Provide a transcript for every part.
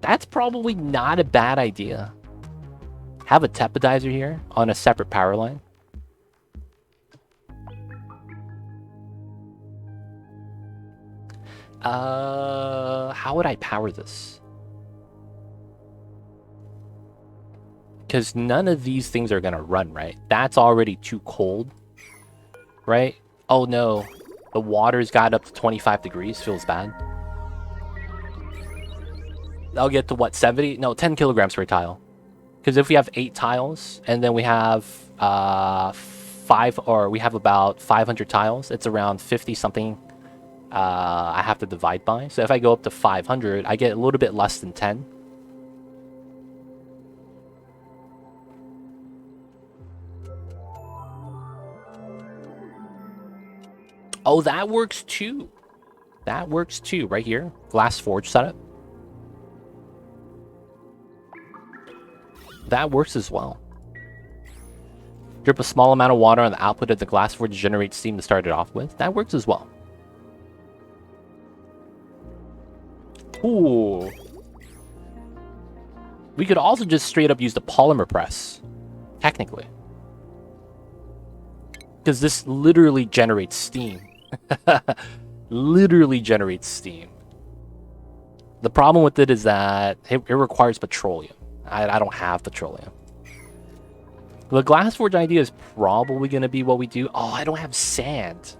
That's probably not a bad idea. Have a tepodizer here on a separate power line. How would I power this? Because none of these things are gonna run, right? That's already too cold, right? Oh no, the water's got up to 25 degrees. Feels bad. I'll get to what, 70? No, 10 kilograms per tile. Because if we have 8 tiles and then we have we have about 500 tiles, it's around 50 something. I have to divide by. So if I go up to 500, I get a little bit less than 10. Oh, that works too. That works too, right here. Glass forge setup. That works as well. Drip a small amount of water on the output of the glass forge to generate steam to start it off with. That works as well. Ooh. We could also just straight up use the polymer press. Technically. Because this literally generates steam. Literally generates steam. The problem with it is that it requires petroleum. I don't have petroleum. The glass forge idea is probably going to be what we do. Oh, I don't have sand.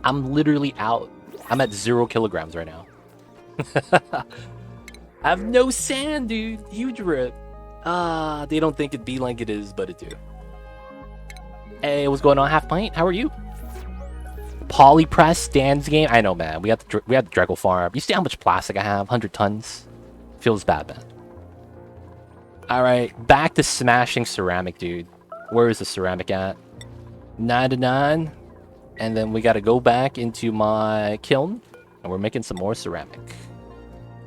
I'm literally out. I'm at 0 kilograms right now. I have no sand, dude. Huge rip. They don't think it be like it is, but it do. Hey, what's going on, Half Pint? How are you? Polypress stands game. I know, man. We have the Dreckle farm. You see how much plastic I have? 100 tons. Feels bad, man. All right, back to smashing ceramic, dude. Where is the ceramic at? 99. And then we got to go back into my kiln, and we're making some more ceramic.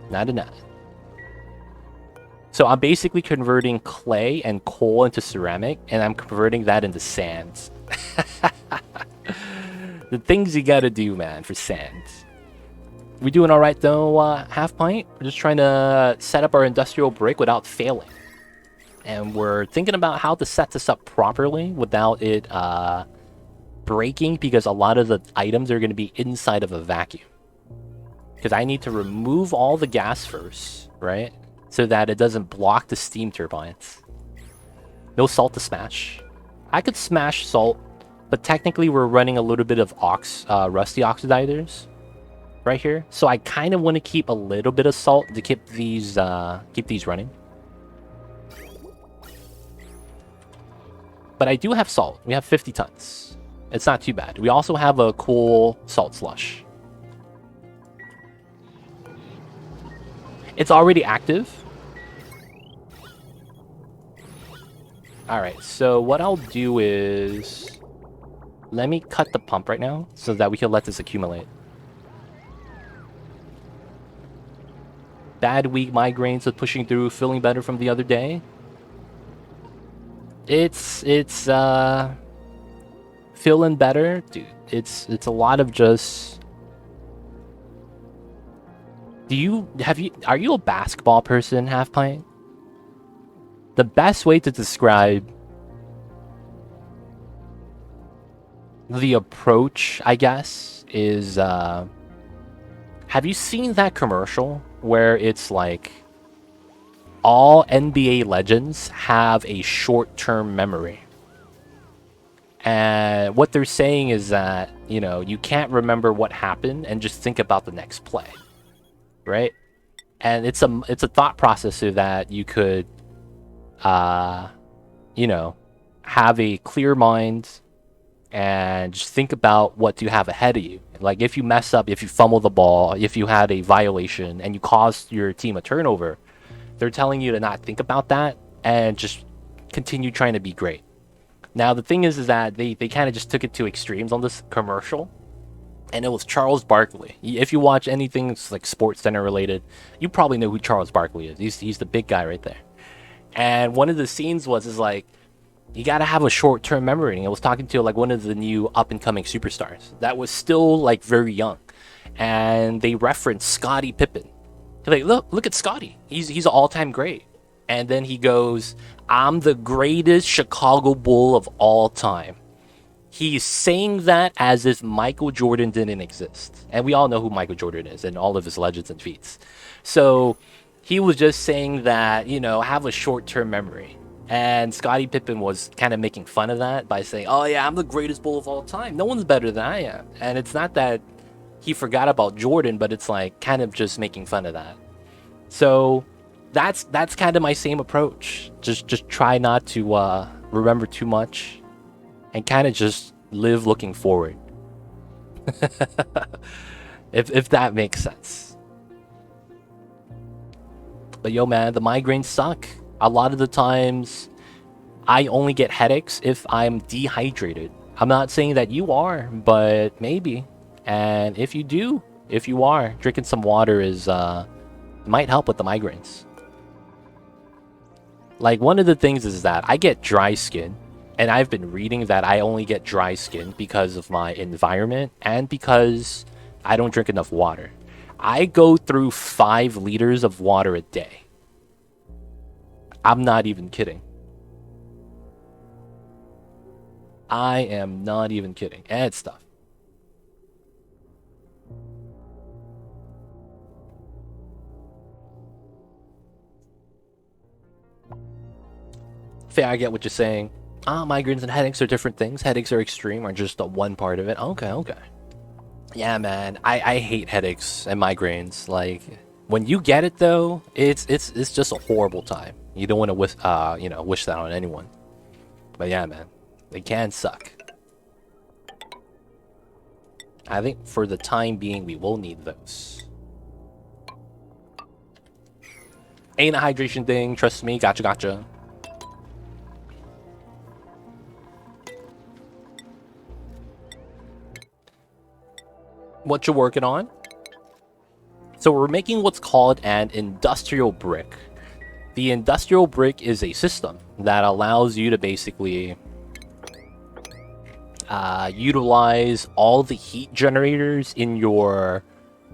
99. So I'm basically converting clay and coal into ceramic, and I'm converting that into sand. The things you gotta do, man, for sand. We doing all right, though, Half Pint? We're just trying to set up our industrial brick without failing. And we're thinking about how to set this up properly without it breaking, because a lot of the items are going to be inside of a vacuum. Because I need to remove all the gas first, right? So that it doesn't block the steam turbines. No salt to smash. I could smash salt, but technically we're running a little bit of rusty oxidizers right here. So I kind of want to keep a little bit of salt to keep these running. But I do have salt. We have 50 tons. It's not too bad. We also have a cool salt slush. It's already active. Alright, so what I'll do is... Let me cut the pump right now so that we can let this accumulate. Bad week migraines are pushing through, feeling better from the other day. It's feeling better, dude. It's a lot of just... Are you a basketball person, Half Pint? The best way to describe the approach, I guess, is have you seen that commercial where it's like all NBA legends have a short-term memory? And what they're saying is that, you know, you can't remember what happened and just think about the next play, right? And it's a thought process so that you could, you know, have a clear mind and just think about what you have ahead of you. Like if you mess up, if you fumble the ball, if you had a violation and you caused your team a turnover, they're telling you to not think about that and just continue trying to be great. Now, the thing is that they kind of just took it to extremes on this commercial. And it was Charles Barkley. If you watch anything like Sports Center related, you probably know who Charles Barkley is. He's the big guy right there. And one of the scenes is like, you got to have a short-term memory. And I was talking to like one of the new up-and-coming superstars that was still like very young. And they referenced Scottie Pippen. Like, look at Scotty. He's an all-time great. And then he goes, I'm the greatest Chicago Bull of all time. He's saying that as if Michael Jordan didn't exist. And we all know who Michael Jordan is and all of his legends and feats. So he was just saying that, have a short-term memory. And Scottie Pippen was kind of making fun of that by saying, oh yeah, I'm the greatest Bull of all time. No one's better than I am. And it's not that he forgot about Jordan, but it's like kind of just making fun of that. So that's kind of my same approach. Just try not to remember too much and kind of just live looking forward. if that makes sense. But yo man, the migraines suck. A lot of the times I only get headaches if I'm dehydrated. I'm not saying that you are, but maybe. And if you are, drinking some water is might help with the migraines. Like, one of the things is that I get dry skin, and I've been reading that I only get dry skin because of my environment and because I don't drink enough water. I go through 5 liters of water a day. I'm not even kidding. I am not even kidding. And it's tough. Fair, I get what you're saying. Migraines and headaches are different things. Headaches are extreme, or just one part of it. Okay. Yeah, man. I hate headaches and migraines. Like, when you get it though, it's just a horrible time. You don't want to wish that on anyone. But yeah, man, they can suck. I think for the time being, we will need those. Ain't a hydration thing, trust me. Gotcha. What you're working on? So we're making what's called an industrial brick. The industrial brick is a system that allows you to basically utilize all the heat generators in your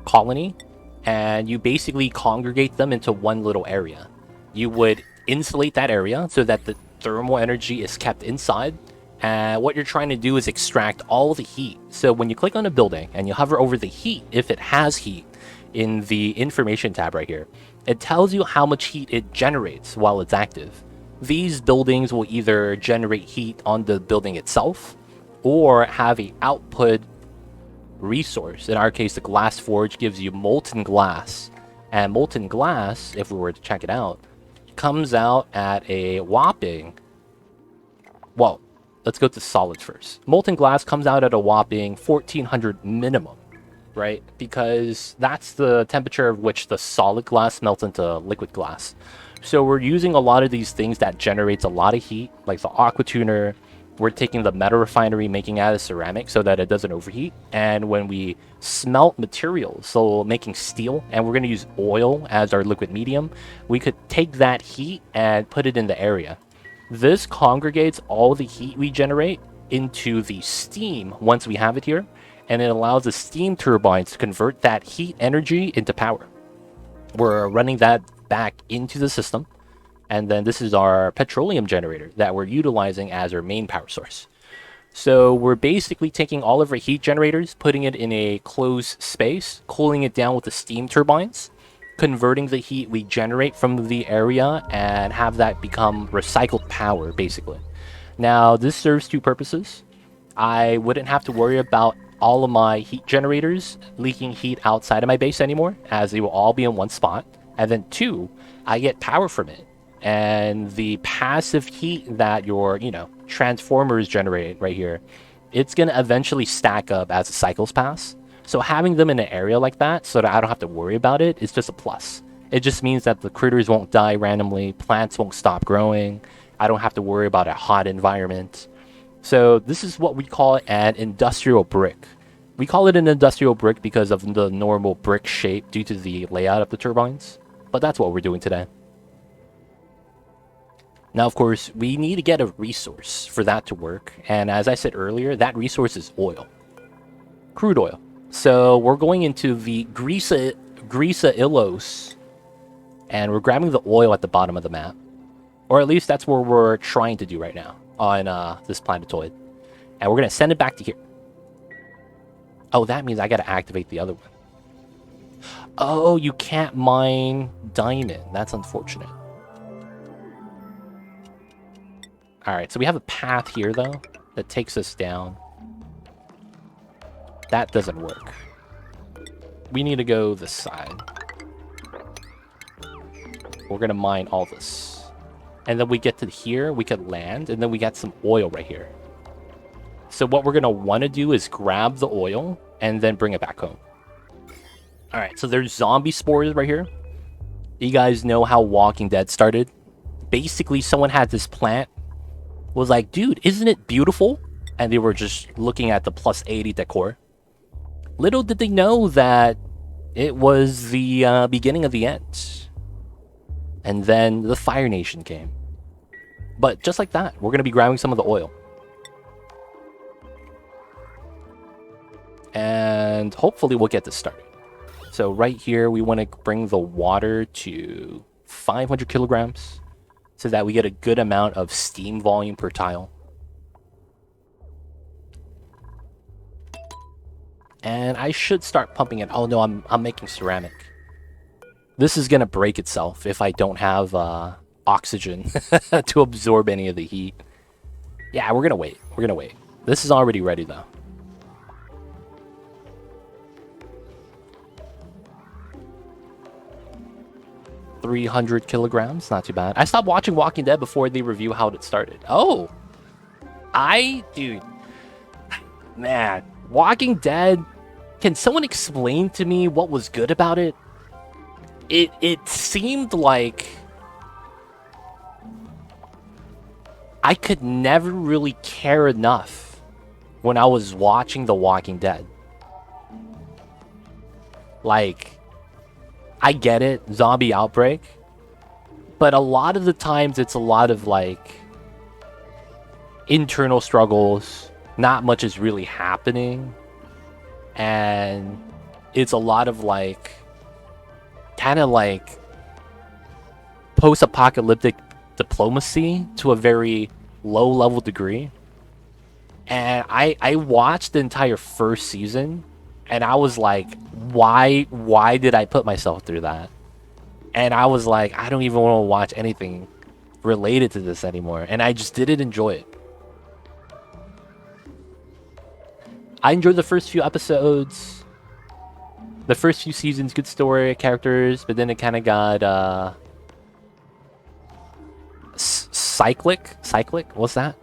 colony, and you basically congregate them into one little area. You would insulate that area so that the thermal energy is kept inside. And what you're trying to do is extract all the heat. So when you click on a building and you hover over the heat, if it has heat, in the information tab right here, it tells you how much heat it generates while it's active. These buildings will either generate heat on the building itself or have a output resource. In our case, the glass forge gives you molten glass. And molten glass, if we were to check it out, comes out at a whopping... Well, let's go to solids first. Molten glass comes out at a whopping 1400 minimum, right? Because that's the temperature of which the solid glass melts into liquid glass. So we're using a lot of these things that generates a lot of heat, like the aqua tuner. We're taking the metal refinery, making it out of ceramic so that it doesn't overheat. And when we smelt materials, so making steel, and we're going to use oil as our liquid medium, we could take that heat and put it in the area. This congregates all the heat we generate into the steam once we have it here, and it allows the steam turbines to convert that heat energy into power. We're running that back into the system, and then this is our petroleum generator that we're utilizing as our main power source. So we're basically taking all of our heat generators, putting it in a closed space, cooling it down with the steam turbines, converting the heat we generate from the area, and have that become recycled power, basically. Now, this serves two purposes. I wouldn't have to worry about all of my heat generators leaking heat outside of my base anymore, as they will all be in one spot. And then two, I get power from it. And the passive heat that your, transformers generate right here, it's going to eventually stack up as the cycles pass. So having them in an area like that so that I don't have to worry about it is just a plus. It just means that the critters won't die randomly, plants won't stop growing, I don't have to worry about a hot environment. So this is what we call an industrial brick. We call it an industrial brick because of the normal brick shape due to the layout of the turbines. But that's what we're doing today. Now, of course, we need to get a resource for that to work. And as I said earlier, that resource is oil. Crude oil. So we're going into the Grisa Ilos And we're grabbing the oil at the bottom of the map. Or at least that's what we're trying to do right now on this planetoid. And we're going to send it back to here. Oh, that means I got to activate the other one. Oh, you can't mine diamond. That's unfortunate. Alright, so we have a path here, though, that takes us down. That doesn't work. We need to go this side. We're going to mine all this. And then we get to here, we could land, and then we got some oil right here. So what we're going to want to do is grab the oil and then bring it back home. Alright, so there's zombie spores right here. You guys know how Walking Dead started. Basically, someone had this plant, was like, dude, isn't it beautiful? And they were just looking at the plus 80 decor. Little did they know that it was the beginning of the end. And then the Fire Nation came. But just like that, we're going to be grabbing some of the oil. And hopefully we'll get this started. So right here, we want to bring the water to 500 kilograms so that we get a good amount of steam volume per tile. And I should start pumping it. Oh no, I'm making ceramic. This is going to break itself if I don't have oxygen to absorb any of the heat. Yeah, we're going to wait. We're going to wait. This is already ready though. $300 kilograms, not too bad. I stopped watching Walking Dead before they review how it started. Oh, dude, man, Walking Dead. Can someone explain to me what was good about it? It seemed like I could never really care enough when I was watching The Walking Dead. Like, I get it, zombie outbreak, but a lot of the times it's a lot of like internal struggles, not much is really happening, and it's a lot of like kind of like post-apocalyptic diplomacy to a very low-level degree. And I watched the entire first season, and I was like, why did I put myself through that? And I was like, I don't even want to watch anything related to this anymore. And I just didn't enjoy it. I enjoyed the first few episodes. The first few seasons, good story, characters, but then it kind of got cyclic. What's that?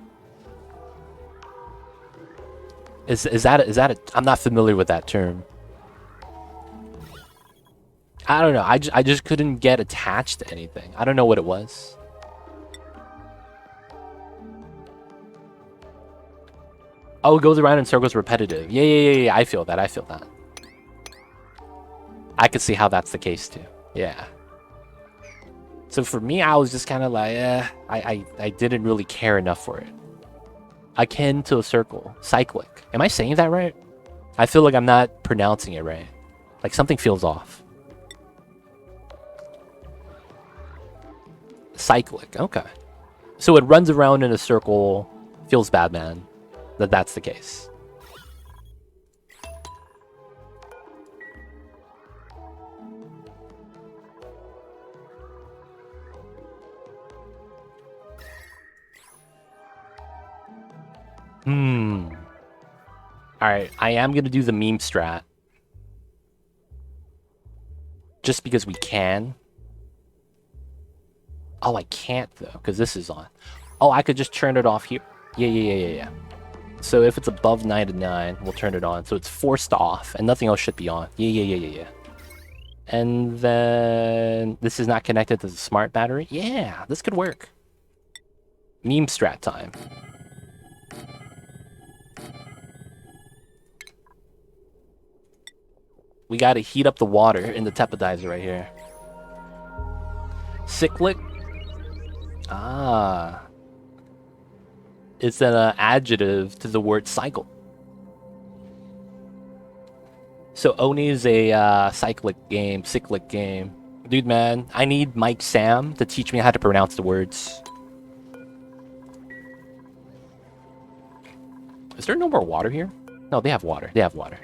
Is that a? I'm not familiar with that term. I don't know. I just couldn't get attached to anything. I don't know what it was. Oh, it goes around in circles, repetitive. Yeah. I feel that. I could see how that's the case too. Yeah. So for me, I was just kind of like, I didn't really care enough for it. Akin to a circle. Cyclic. Am I saying that right? I feel like I'm not pronouncing it right. Like something feels off. Cyclic. Okay. So it runs around in a circle. Feels bad, man. That's the case. Alright, I am going to do the meme strat. Just because we can. Oh, I can't, though, because this is on. Oh, I could just turn it off here. Yeah. So if it's above 99, we'll turn it on. So it's forced off, and nothing else should be on. Yeah. And then this is not connected to the smart battery. Yeah, this could work. Meme strat time. We gotta heat up the water in the tepodizer right here. Cyclic. Ah. It's an adjective to the word cycle. So Oni is a cyclic game. Dude, man, I need Mike Sam to teach me how to pronounce the words. Is there no more water here? No, they have water. They have water.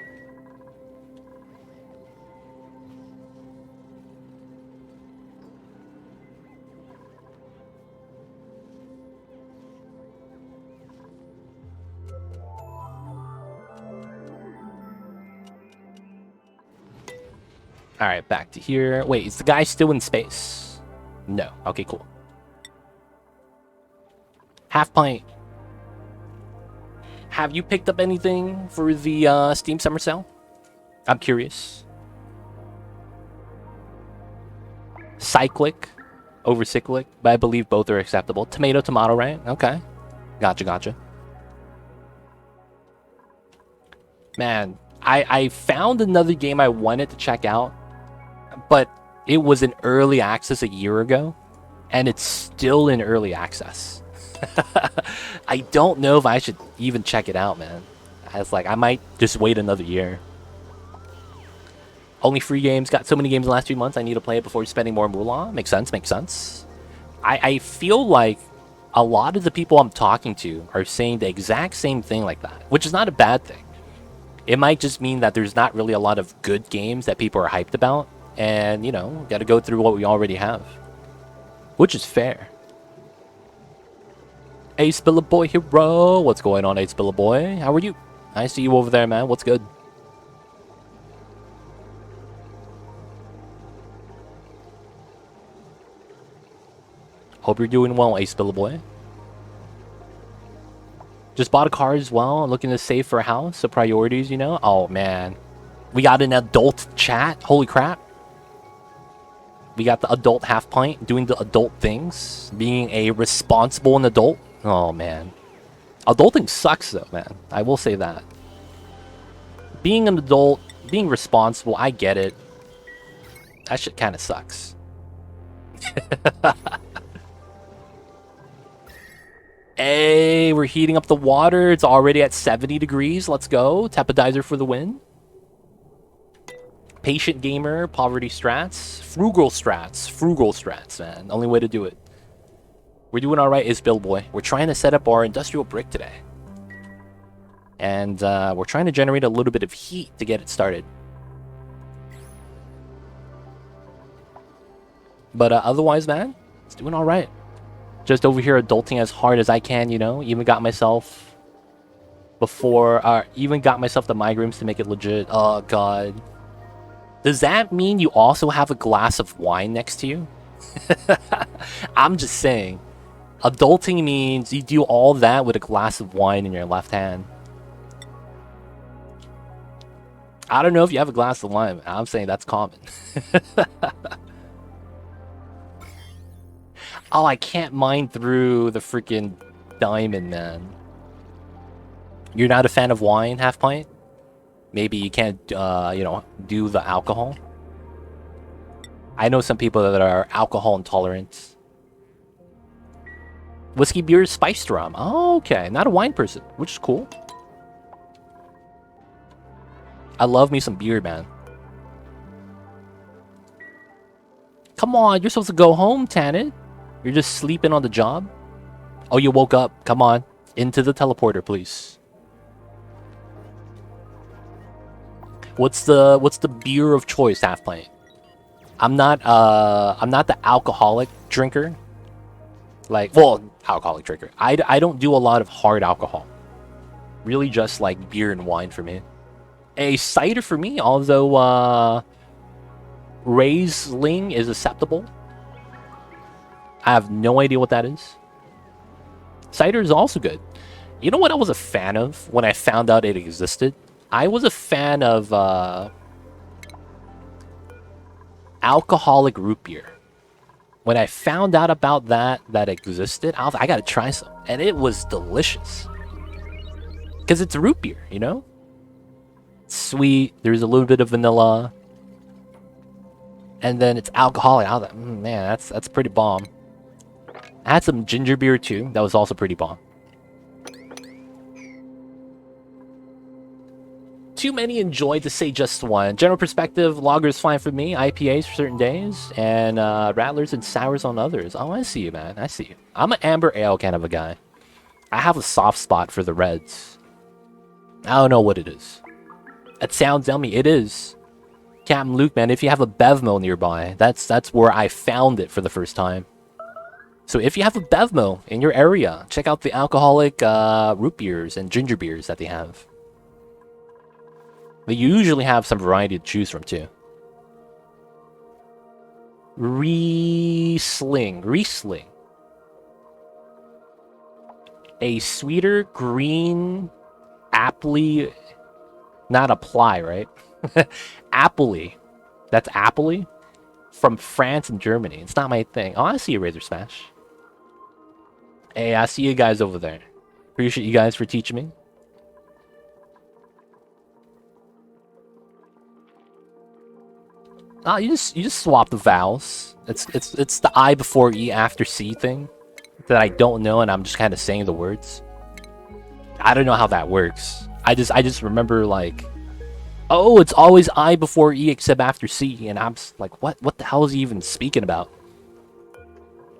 Alright, back to here. Wait, is the guy still in space? No. Okay, cool. Half pint. Have you picked up anything for the Steam Summer Sale? I'm curious. Cyclic over cyclic, but I believe both are acceptable. Tomato, tomato, right? Okay. Gotcha, gotcha. Man, I found another game I wanted to check out, but it was in early access a year ago, and it's still in early access. I don't know if I should even check it out, man. It's like, I might just wait another year. Only free games. Got so many games in the last 2 months. I need to play it before spending more moolah. Makes sense, makes sense. I feel like a lot of the people I'm talking to are saying the exact same thing like that, which is not a bad thing. It might just mean that there's not really a lot of good games that people are hyped about. And, you know, got to go through what we already have. Which is fair. Ace Billa Boy Hero. What's going on, Ace Billa Boy? How are you? I see you over there, man. What's good? Hope you're doing well, Ace Billa Boy. Just bought a car as well. Looking to save for a house. So priorities, you know? Oh, man. We got an adult chat. Holy crap. We got the adult half pint doing the adult things. Being a responsible adult. Oh, man. Adulting sucks, though, man. I will say that. Being an adult, being responsible, I get it. That shit kind of sucks. Hey, we're heating up the water. It's already at 70 degrees. Let's go. Tepodizer for the win. Patient gamer, poverty strats, frugal strats, man. Only way to do it. We're doing all right, is Bill Boy. We're trying to set up our industrial brick today. And we're trying to generate a little bit of heat to get it started. But otherwise, man, it's doing all right. Just over here adulting as hard as I can, you know. Even got myself the migrants to make it legit. Oh, God. Does that mean you also have a glass of wine next to you? I'm just saying. Adulting means you do all that with a glass of wine in your left hand. I don't know if you have a glass of wine. I'm saying that's common. Oh, I can't mine through the freaking diamond, man. You're not a fan of wine, half pint? Maybe you can't, you know, do the alcohol? I know some people that are alcohol intolerant. Whiskey, beer, spiced rum. Oh, okay. Not a wine person, which is cool. I love me some beer, man. Come on, you're supposed to go home, Tanit. You're just sleeping on the job? Oh, you woke up. Come on. Into the teleporter, please. What's the beer of choice, half pint? I'm not the alcoholic drinker. Like, well, alcoholic drinker. I don't do a lot of hard alcohol. Really just like beer and wine for me. A cider for me, although Riesling is acceptable. I have no idea what that is. Cider is also good. You know what I was a fan of when I found out it existed? I was a fan of alcoholic root beer. When I found out about that existed, I was like, I gotta try some. And it was delicious. Because it's root beer, you know? It's sweet, there's a little bit of vanilla. And then it's alcoholic. I was like, man, that's pretty bomb. I had some ginger beer too. That was also pretty bomb. too many enjoy to say just one. General perspective, lager's fine for me. IPAs for certain days, and rattlers and sours on others. Oh, I see you, man. I see you. I'm an amber ale kind of a guy. I have a soft spot for the reds. I don't know what it is. It sounds yummy. It is. Captain Luke, man, if you have a Bevmo nearby, that's where I found it for the first time. So if you have a Bevmo in your area, check out the alcoholic root beers and ginger beers that they have. They usually have some variety to choose from, too. Riesling. A sweeter, green, appley... Not apply, right? Appley. That's appley? From France and Germany. It's not my thing. Oh, I see you, Razor Smash. Hey, I see you guys over there. Appreciate you guys for teaching me. Oh, you just swap the vowels. It's the I before E after C thing that I don't know, and I'm just kind of saying the words. I don't know how that works. I just remember like, oh, it's always I before E except after C, and I'm just like, what the hell is he even speaking about?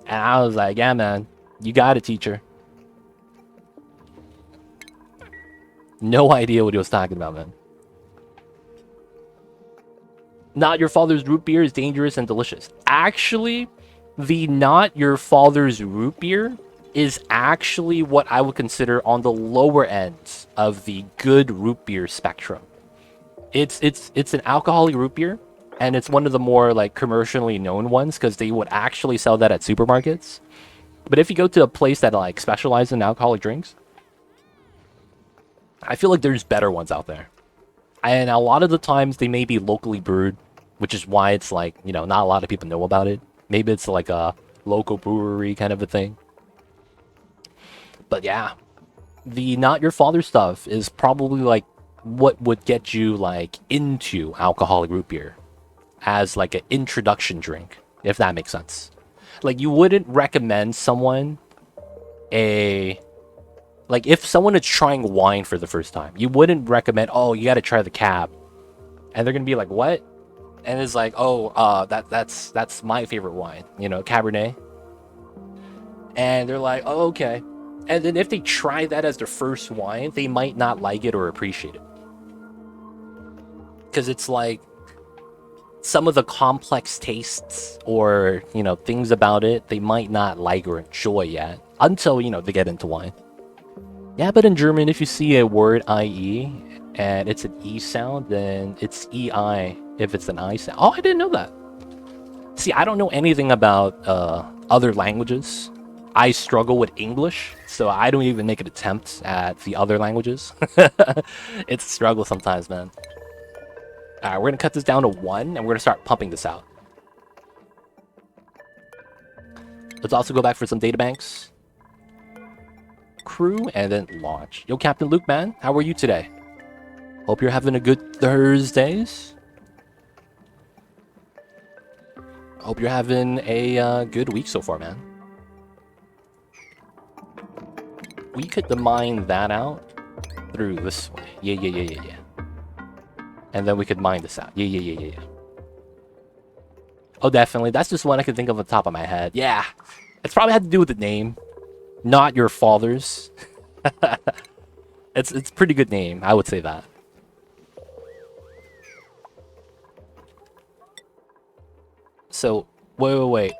And I was like, yeah, man, you got it, teacher. No idea what he was talking about, man. Not your father's root beer is dangerous and delicious. Actually, the not your father's root beer is actually what I would consider on the lower end of the good root beer spectrum. It's an alcoholic root beer, and it's one of the more like commercially known ones because they would actually sell that at supermarkets. But if you go to a place that like specializes in alcoholic drinks, I feel like there's better ones out there. And a lot of the times they may be locally brewed, which is why it's like, you know, not a lot of people know about it. Maybe it's like a local brewery kind of a thing. But yeah, the not your father stuff is probably like what would get you like into alcoholic root beer as like an introduction drink, if that makes sense. Like you wouldn't recommend someone like if someone is trying wine for the first time, you wouldn't recommend, oh, you got to try the cab. And they're going to be like, what? And it's like, oh, that's my favorite wine, you know, Cabernet. And they're like, oh, okay. And then if they try that as their first wine, they might not like it or appreciate it. Because it's like some of the complex tastes or, you know, things about it, they might not like or enjoy yet until, you know, they get into wine. Yeah, but in German, if you see a word IE and it's an E sound, then it's EI if it's an I sound. Oh, I didn't know that. See, I don't know anything about other languages. I struggle with English, so I don't even make an attempt at the other languages. It's a struggle sometimes, man. Alright, we're going to cut this down to 1, and we're going to start pumping this out. Let's also go back for some databanks. Crew, and then launch. Yo, Captain Luke, man, how are you today? Hope you're having a good Thursdays. Hope you're having a good week so far, man. We could mine that out through this way. Yeah. And then we could mine this out. Yeah. Oh, definitely. That's just one I can think of on the top of my head. Yeah. It's probably had to do with the name. Not your father's. It's a pretty good name. I would say that. So, wait.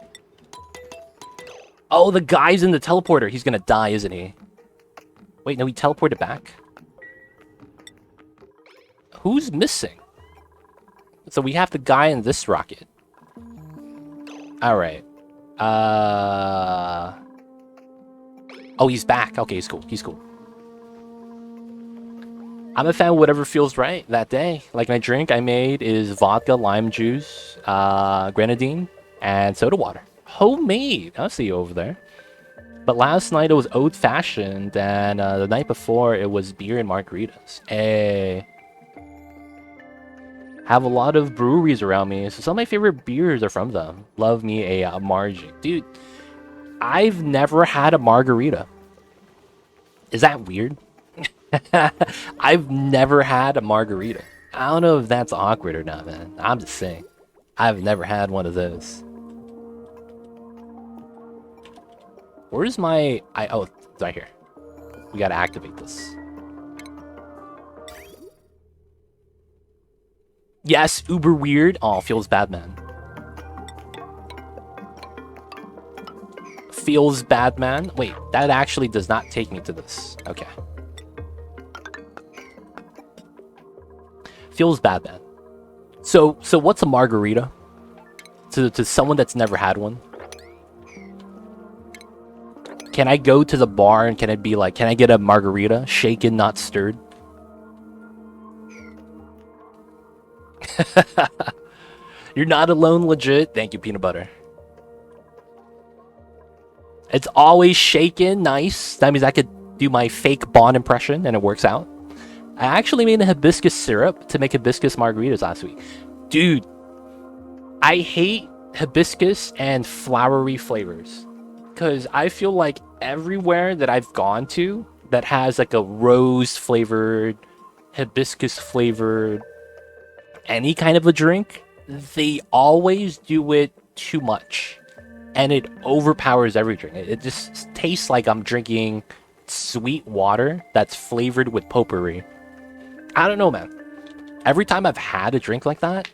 Oh, the guy's in the teleporter. He's gonna die, isn't he? Wait, no, he teleported back. Who's missing? So we have the guy in this rocket. Alright. Oh, he's back. Okay, he's cool. I'm a fan of whatever feels right that day. Like my drink I made is vodka, lime juice, grenadine, and soda water. Homemade. I'll see you over there. But last night it was old-fashioned, and the night before it was beer and margaritas. Hey. Have a lot of breweries around me, so some of my favorite beers are from them. Love me a margin. Dude, I've never had a margarita. Is that weird? I've never had a margarita. I don't know if that's awkward or not, man. I'm just saying. I've never had one of those. Where's my... oh, it's right here. We gotta activate this. Yes, uber weird. Oh, feels bad, man. Feels bad, man. Wait, that actually does not take me to this. Okay. Feels bad, man. So what's a margarita? To someone that's never had one? Can I go to the bar and can it be like, can I get a margarita? Shaken, not stirred? You're not alone, legit. Thank you, peanut butter. It's always shaken. Nice. That means I could do my fake Bond impression and it works out. I actually made a hibiscus syrup to make hibiscus margaritas last week. Dude, I hate hibiscus and flowery flavors. Because I feel like everywhere that I've gone to that has like a rose flavored, hibiscus flavored, any kind of a drink, they always do it too much. And it overpowers every drink. It just tastes like I'm drinking sweet water that's flavored with potpourri. I don't know, man. Every time I've had a drink like that,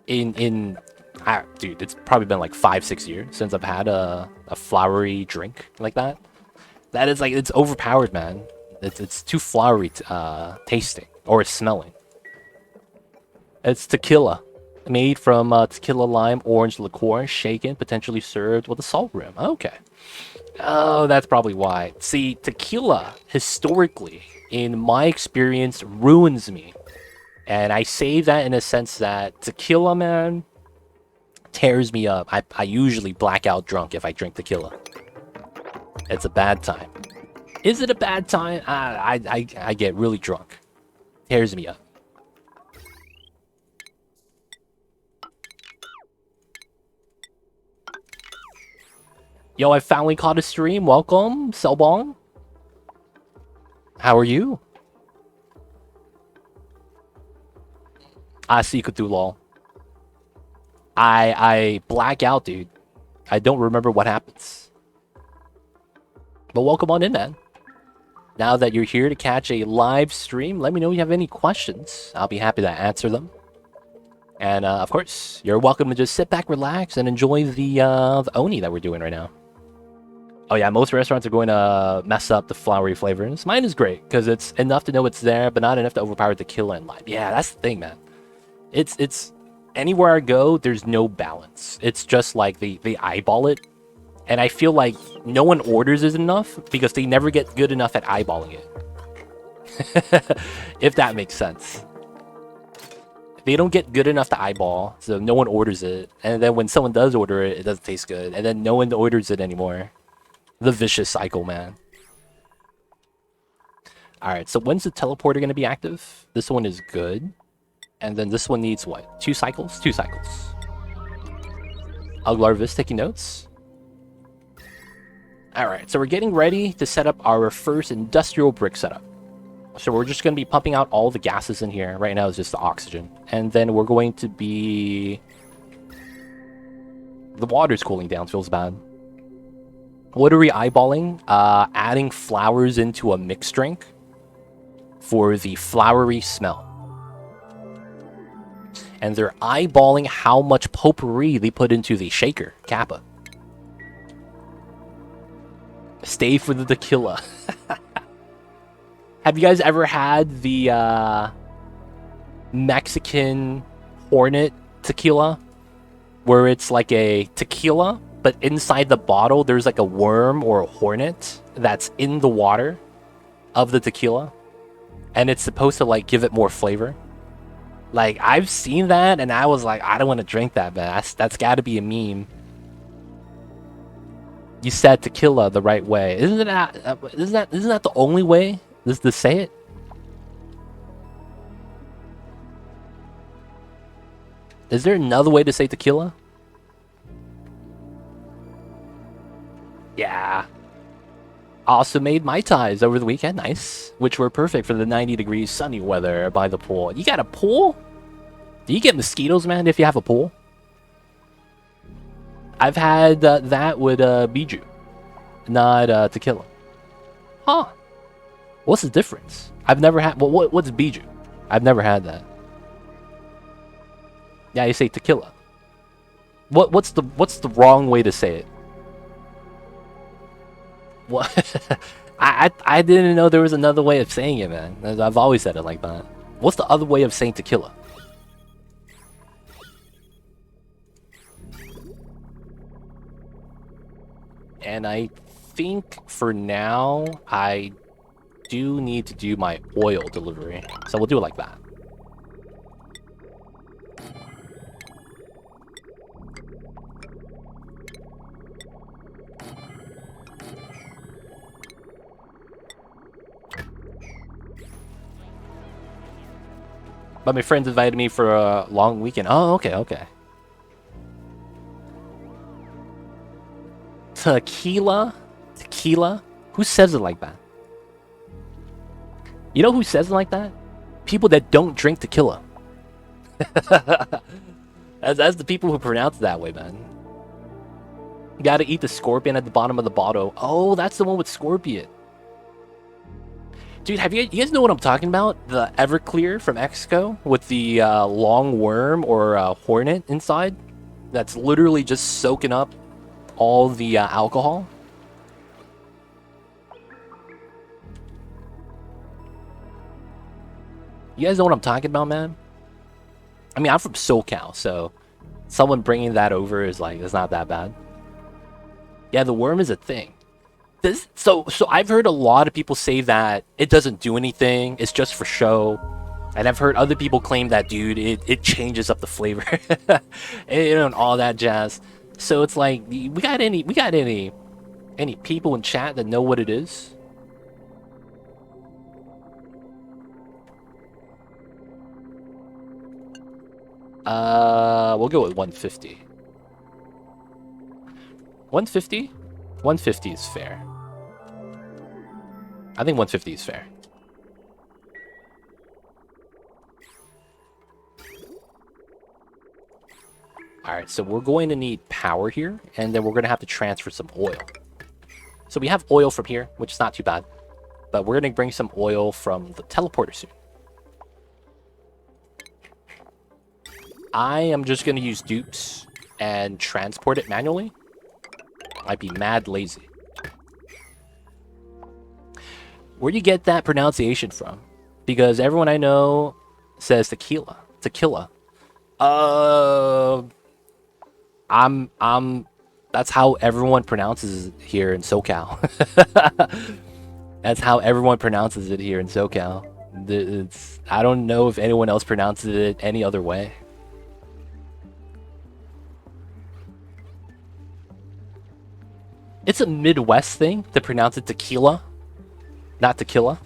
dude, it's probably been like 5-6 years since I've had a flowery drink like that. That is like, it's overpowered, man. It's too flowery tasting or smelling. It's tequila. Made from tequila, lime, orange liqueur, shaken, potentially served with a salt rim. Okay. Oh, that's probably why. See, tequila, historically, in my experience, ruins me. And I say that in a sense that tequila, man, tears me up. I usually black out drunk if I drink tequila. It's a bad time. Is it a bad time? I get really drunk. Tears me up. Yo, I finally caught a stream. Welcome, Selbong. How are you? I see you could do lol. I black out, dude. I don't remember what happens. But welcome on in, man. Now that you're here to catch a live stream, let me know if you have any questions. I'll be happy to answer them. And of course, you're welcome to just sit back, relax, and enjoy the Oni that we're doing right now. Oh yeah, most restaurants are going to mess up the flowery flavors. Mine is great, because it's enough to know it's there, but not enough to overpower tequila and lime. Yeah, that's the thing, man. It's anywhere I go, there's no balance. It's just like they eyeball it. And I feel like no one orders it enough, because they never get good enough at eyeballing it. If that makes sense. They don't get good enough to eyeball, so no one orders it. And then when someone does order it, it doesn't taste good. And then no one orders it anymore. The vicious cycle, man. Alright, so when's the teleporter going to be active? This one is good. And then this one needs what? 2 cycles? 2 cycles. Uglarvis taking notes. Alright, so we're getting ready to set up our first industrial brick setup. So we're just going to be pumping out all the gases in here. Right now it's just the oxygen. And then we're going to be... The water's cooling down, feels bad. What are we eyeballing? Adding flowers into a mixed drink for the flowery smell. And they're eyeballing how much potpourri they put into the shaker, Kappa. Stay for the tequila. Have you guys ever had the Mexican Hornet tequila? Where it's like a tequila, but inside the bottle, there's like a worm or a hornet that's in the water of the tequila. And it's supposed to like give it more flavor. Like, I've seen that and I was like, I don't want to drink that, but that's gotta be a meme. You said tequila the right way. Isn't that the only way to say it? Is there another way to say tequila? Yeah. Also made Mai Tais over the weekend, nice. Which were perfect for the 90 degrees sunny weather by the pool. You got a pool? Do you get mosquitoes, man, if you have a pool? I've had that with Biju, not tequila. Huh. What's the difference? I've never had... Well, what's Biju? I've never had that. Yeah, you say tequila. What's the wrong way to say it? What? I didn't know there was another way of saying it, man. I've always said it like that. What's the other way of saying tequila? And I think for now, I do need to do my oil delivery. So we'll do it like that. But my friends invited me for a long weekend. Oh, okay, okay. Tequila? Tequila? Who says it like that? You know who says it like that? People that don't drink tequila. That's the people who pronounce it that way, man. You gotta eat the scorpion at the bottom of the bottle. Oh, that's the one with scorpion. Dude, you guys know what I'm talking about? The Everclear from Exco with the long worm or hornet inside? That's literally just soaking up all the alcohol. You guys know what I'm talking about, man? I mean, I'm from SoCal, so someone bringing that over is like, it's not that bad. Yeah, the worm is a thing. So I've heard a lot of people say that it doesn't do anything, it's just for show. And I've heard other people claim that, dude, it changes up the flavor. And all that jazz. So it's like, we got any people in chat that know what it is? We'll go with 150. 150? 150 is fair. I think 150 is fair. Alright, so we're going to need power here, and then we're going to have to transfer some oil. So we have oil from here, which is not too bad. But we're going to bring some oil from the teleporter soon. I am just going to use dupes and transport it manually. I'd be mad lazy. Where do you get that pronunciation from? Because everyone I know says tequila. Tequila. That's how everyone pronounces it here in SoCal. That's how everyone pronounces it here in SoCal. I don't know if anyone else pronounces it any other way. It's a Midwest thing to pronounce it tequila, not tequila.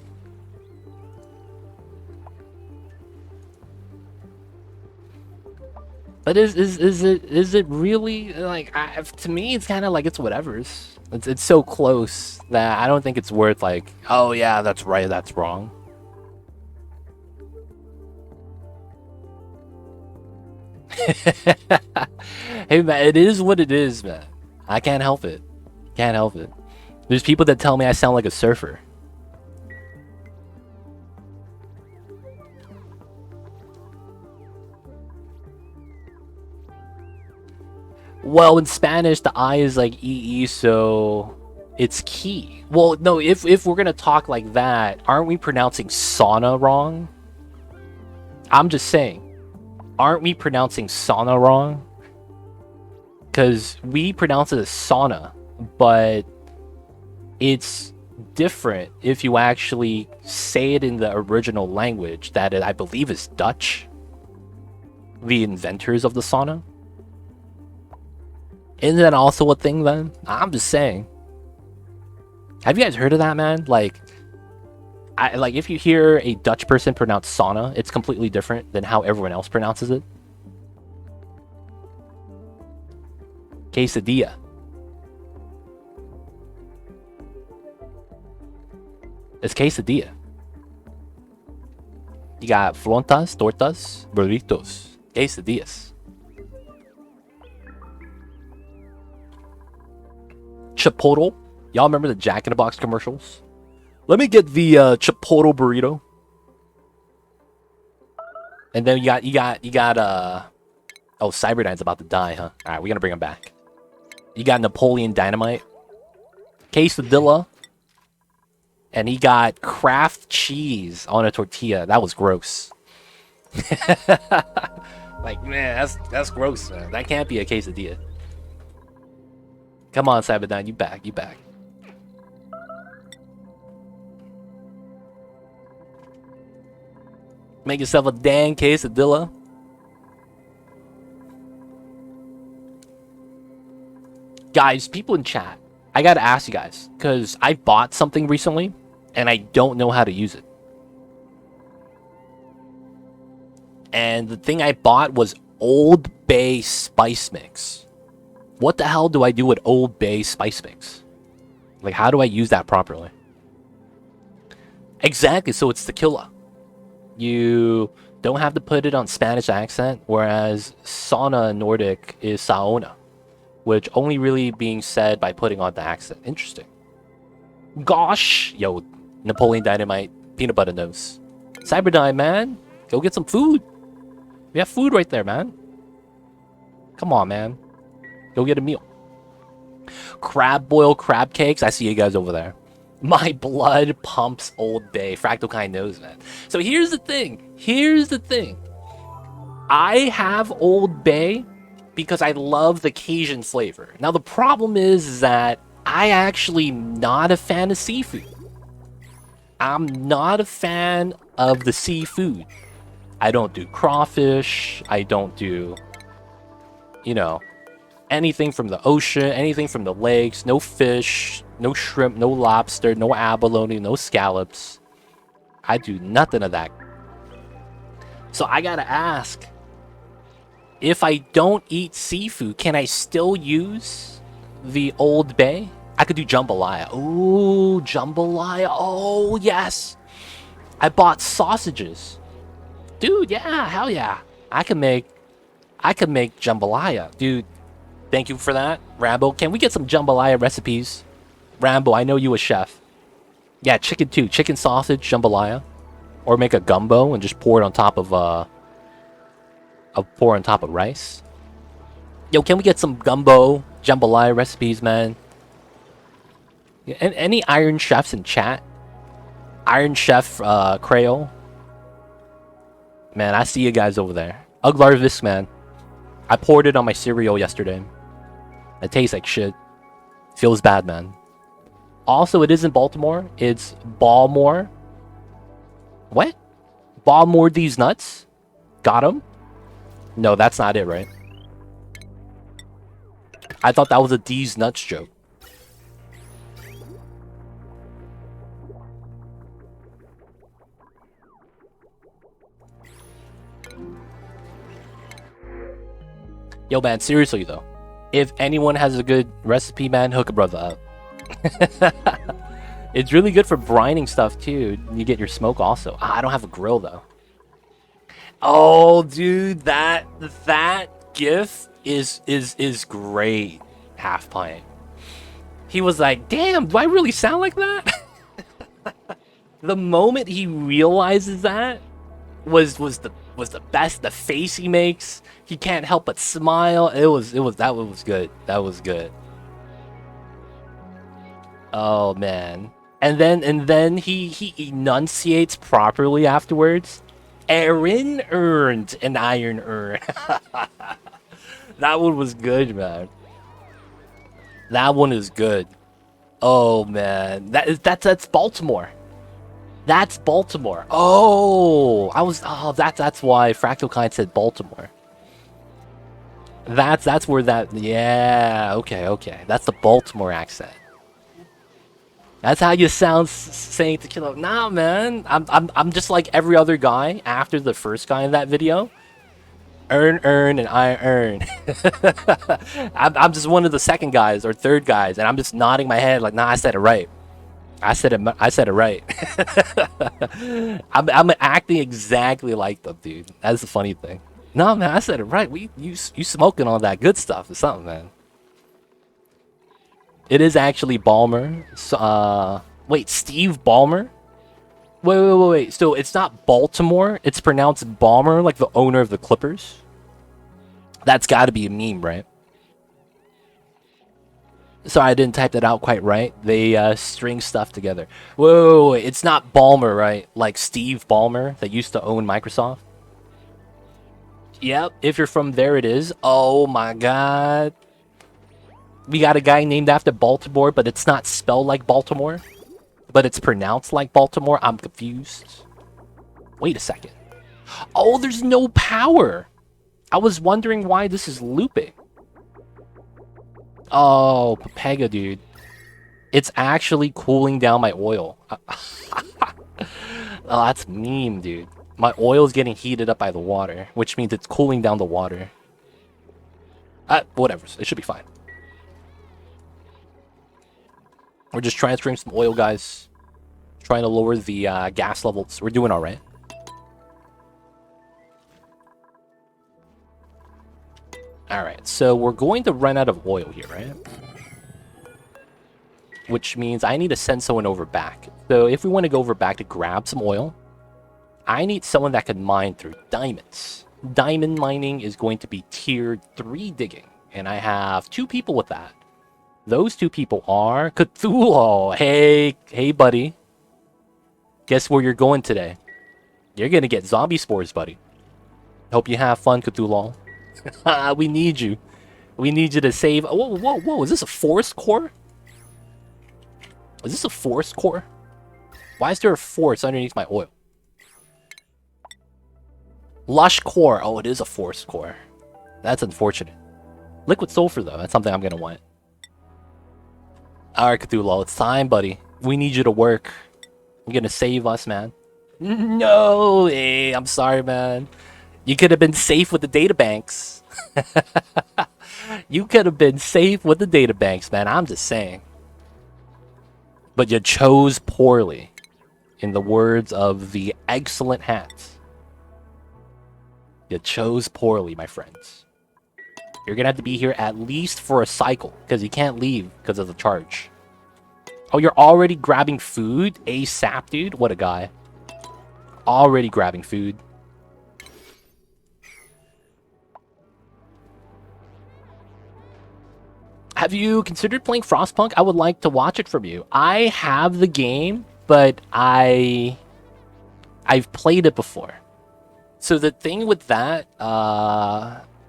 But is it really like to me? It's kind of like it's whatever's. It's so close that I don't think it's worth like, oh yeah, that's right, that's wrong. Hey man, it is what it is, man. I can't help it. Can't help it. There's people that tell me I sound like a surfer. Well, in Spanish, the I is like EE, so it's key. Well, no, if we're gonna talk like that, aren't we pronouncing sauna wrong? I'm just saying. Aren't we pronouncing sauna wrong? Because we pronounce it as sauna, but it's different if you actually say it in the original language that I believe is Dutch. The inventors of the sauna. Isn't that also a thing then? I'm just saying. Have you guys heard of that, man? Like if you hear a Dutch person pronounce sauna, it's completely different than how everyone else pronounces it. Quesadilla. It's quesadilla. You got frontas, tortas, burritos, quesadillas. Chipotle. Y'all remember the Jack in the Box commercials? Let me get the Chipotle burrito. And then you got oh, Cyberdyne's about to die, huh? Alright, we're gonna bring him back. You got Napoleon Dynamite. Quesadilla. And he got Kraft cheese on a tortilla. That was gross. Like, man, that's gross, man. That can't be a quesadilla. Come on, Cyberdyne, you back, you back. Make yourself a dang quesadilla. Guys, people in chat, I gotta ask you guys, because I bought something recently, and I don't know how to use it. And the thing I bought was Old Bay Spice Mix. What the hell do I do with Old Bay Spice Mix? Like, how do I use that properly? Exactly, so it's tequila. You don't have to put it on Spanish accent, whereas sauna Nordic is sauna, which only really being said by putting on the accent. Interesting. Gosh! Yo, Napoleon Dynamite, peanut butter nose. Cyberdyne, man. Go get some food. We have food right there, man. Come on, man. Go get a meal. Crab boil crab cakes. I see you guys over there. My blood pumps Old Bay. Fractal Kind knows, man. So here's the thing. Here's the thing. I have Old Bay because I love the Cajun flavor. Now, the problem is that I actually not a fan of seafood. I'm not a fan of the seafood. I don't do crawfish. I don't do, you know, anything from the ocean, anything from the lakes. No fish, no shrimp, no lobster, no abalone, no scallops. I do nothing of that. So I gotta ask, if I don't eat seafood, can I still use the Old Bay? I could do jambalaya. Ooh, jambalaya. Oh, yes. I bought sausages. Dude, yeah, hell yeah. I can make jambalaya. Dude, thank you for that. Rambo, can we get some jambalaya recipes? Rambo, I know you a chef. Yeah, chicken too. Chicken sausage, jambalaya. Or make a gumbo and just pour it on top of rice. Yo, can we get some gumbo, jambalaya recipes, man? Yeah, and any Iron Chefs in chat? Iron Chef Creole? Man, I see you guys over there. Uglarvis, man. I poured it on my cereal yesterday. It tastes like shit. Feels bad, man. Also, it isn't Baltimore. It's Balmore. What? Balmore these nuts? Got him? No, that's not it, right? I thought that was a D's nuts joke. Yo, man, seriously, though. If anyone has a good recipe, man, hook a brother up. It's really good for brining stuff, too. You get your smoke also. I don't have a grill, though. Oh, dude, that gif is great. Half pint. He was like, damn, do I really sound like that? The moment he realizes that was the best. The face he makes, he can't help but smile. That was good. That was good. Oh man. And then he enunciates properly afterwards. Aaron earned an iron urn. That one was good, man. That one is good. Oh man, that's Baltimore. That's Baltimore. Oh, that's why Fractal Kind said Baltimore. That's where that. Yeah, okay. That's the Baltimore accent. That's how you sound saying tequila. Nah, man. I'm just like every other guy after the first guy in that video. Earn, and I earn. I'm just one of the second guys or third guys, and I'm just nodding my head like, nah, I said it right. I said it right. I'm acting exactly like them, dude. That's the funny thing. No, man, I said it right. You smoking all that good stuff or something, man. It is actually Ballmer. So, wait, Steve Ballmer? Wait. So it's not Baltimore. It's pronounced Ballmer, like the owner of the Clippers. That's got to be a meme, right? Sorry, I didn't type that out quite right. They string stuff together. Wait. It's not Ballmer, right? Like Steve Ballmer that used to own Microsoft. Yep, if you're from there, it is. Oh my god. We got a guy named after Baltimore, but it's not spelled like Baltimore. But it's pronounced like Baltimore. I'm confused. Wait a second. Oh, there's no power. I was wondering why this is looping. Oh, Pepega, dude. It's actually cooling down my oil. Oh, that's meme, dude. My oil is getting heated up by the water, which means it's cooling down the water. Whatever. It should be fine. We're just transferring some oil, guys. Trying to lower the gas levels. We're doing all right. All right, so we're going to run out of oil here, right? Which means I need to send someone over back. So if we want to go over back to grab some oil, I need someone that can mine through diamonds. Diamond mining is going to be tier 3 digging, and I have 2 people with that. Those 2 people are Cthulhu. Hey, buddy. Guess where you're going today? You're gonna get zombie spores, buddy. Hope you have fun, Cthulhu. We need you. We need you to save. Whoa. Is this a forest core? Is this a forest core? Why is there a forest underneath my oil? Lush core. Oh, it is a forest core. That's unfortunate. Liquid sulfur, though. That's something I'm going to want. Alright, Cthulhu. It's time, buddy. We need you to work. You're going to save us, man. No! Hey, I'm sorry, man. You could have been safe with the databanks. You could have been safe with the databanks, man. I'm just saying. But you chose poorly. In the words of the excellent hats. You chose poorly, my friends. You're gonna have to be here at least for a cycle, because you can't leave because of the charge. Oh, you're already grabbing food? ASAP, dude? What a guy. Already grabbing food. Have you considered playing Frostpunk? I would like to watch it from you. I have the game, but I've played it before. So the thing with that,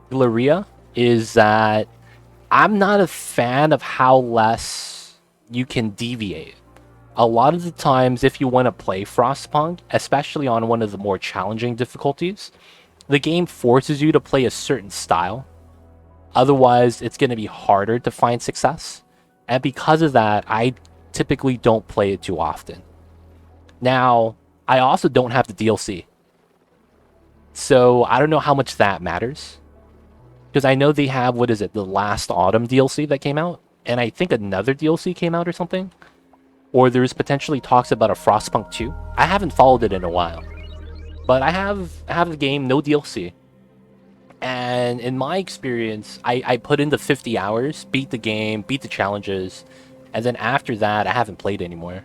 Gloria, is that I'm not a fan of how less you can deviate. A lot of the times, if you want to play Frostpunk, especially on one of the more challenging difficulties, the game forces you to play a certain style. Otherwise, it's going to be harder to find success. And because of that, I typically don't play it too often. Now, I also don't have the DLC. So, I don't know how much that matters. Because I know they have, what is it, the Last Autumn DLC that came out? And I think another DLC came out or something? Or there's potentially talks about a Frostpunk 2. I haven't followed it in a while. But I have the game, no DLC. And in my experience, I put in the 50 hours, beat the game, beat the challenges, and then after that, I haven't played anymore.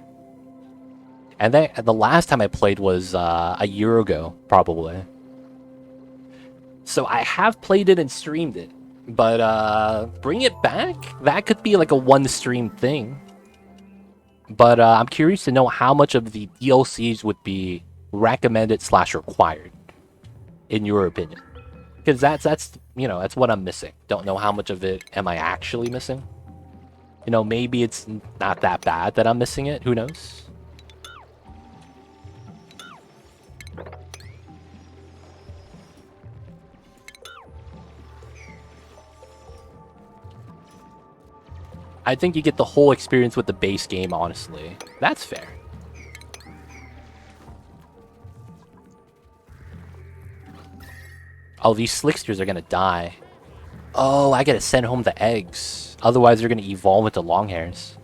And then the last time I played was a year ago, probably. So I have played it and streamed it, but bring it back? That could be like a one-stream thing. But I'm curious to know how much of the DLCs would be recommended / required, in your opinion. Because that's you know, that's what I'm missing. Don't know how much of it am I actually missing. You know, maybe it's not that bad that I'm missing it. Who knows? I think you get the whole experience with the base game, honestly. That's fair. Oh, these slicksters are gonna die. Oh, I gotta send home the eggs. Otherwise, they're gonna evolve into long hairs.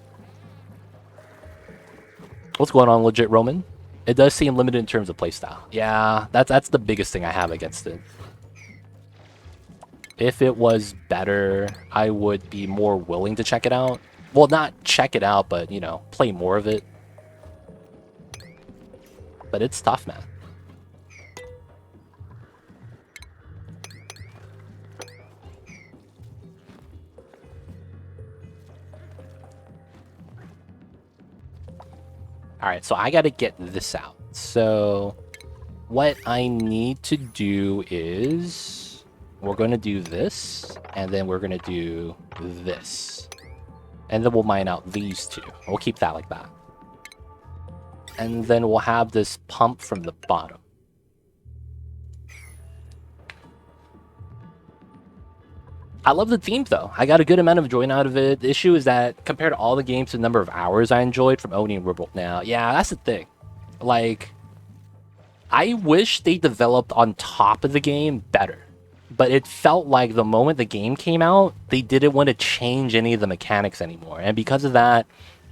What's going on, Legit Roman? It does seem limited in terms of playstyle. Yeah, that's the biggest thing I have against it. If it was better, I would be more willing to check it out. Well, not check it out, but, you know, play more of it. But it's tough, man. Alright, so I gotta get this out. So, what I need to do is... we're gonna do this, and then we're gonna do this. And then we'll mine out these two. We'll keep that like that. And then we'll have this pump from the bottom. I love the theme, though. I got a good amount of enjoyment out of it. The issue is that compared to all the games, the number of hours I enjoyed from owning Ribbel now, yeah, that's the thing. Like, I wish they developed on top of the game better. But it felt like the moment the game came out, they didn't want to change any of the mechanics anymore. And because of that,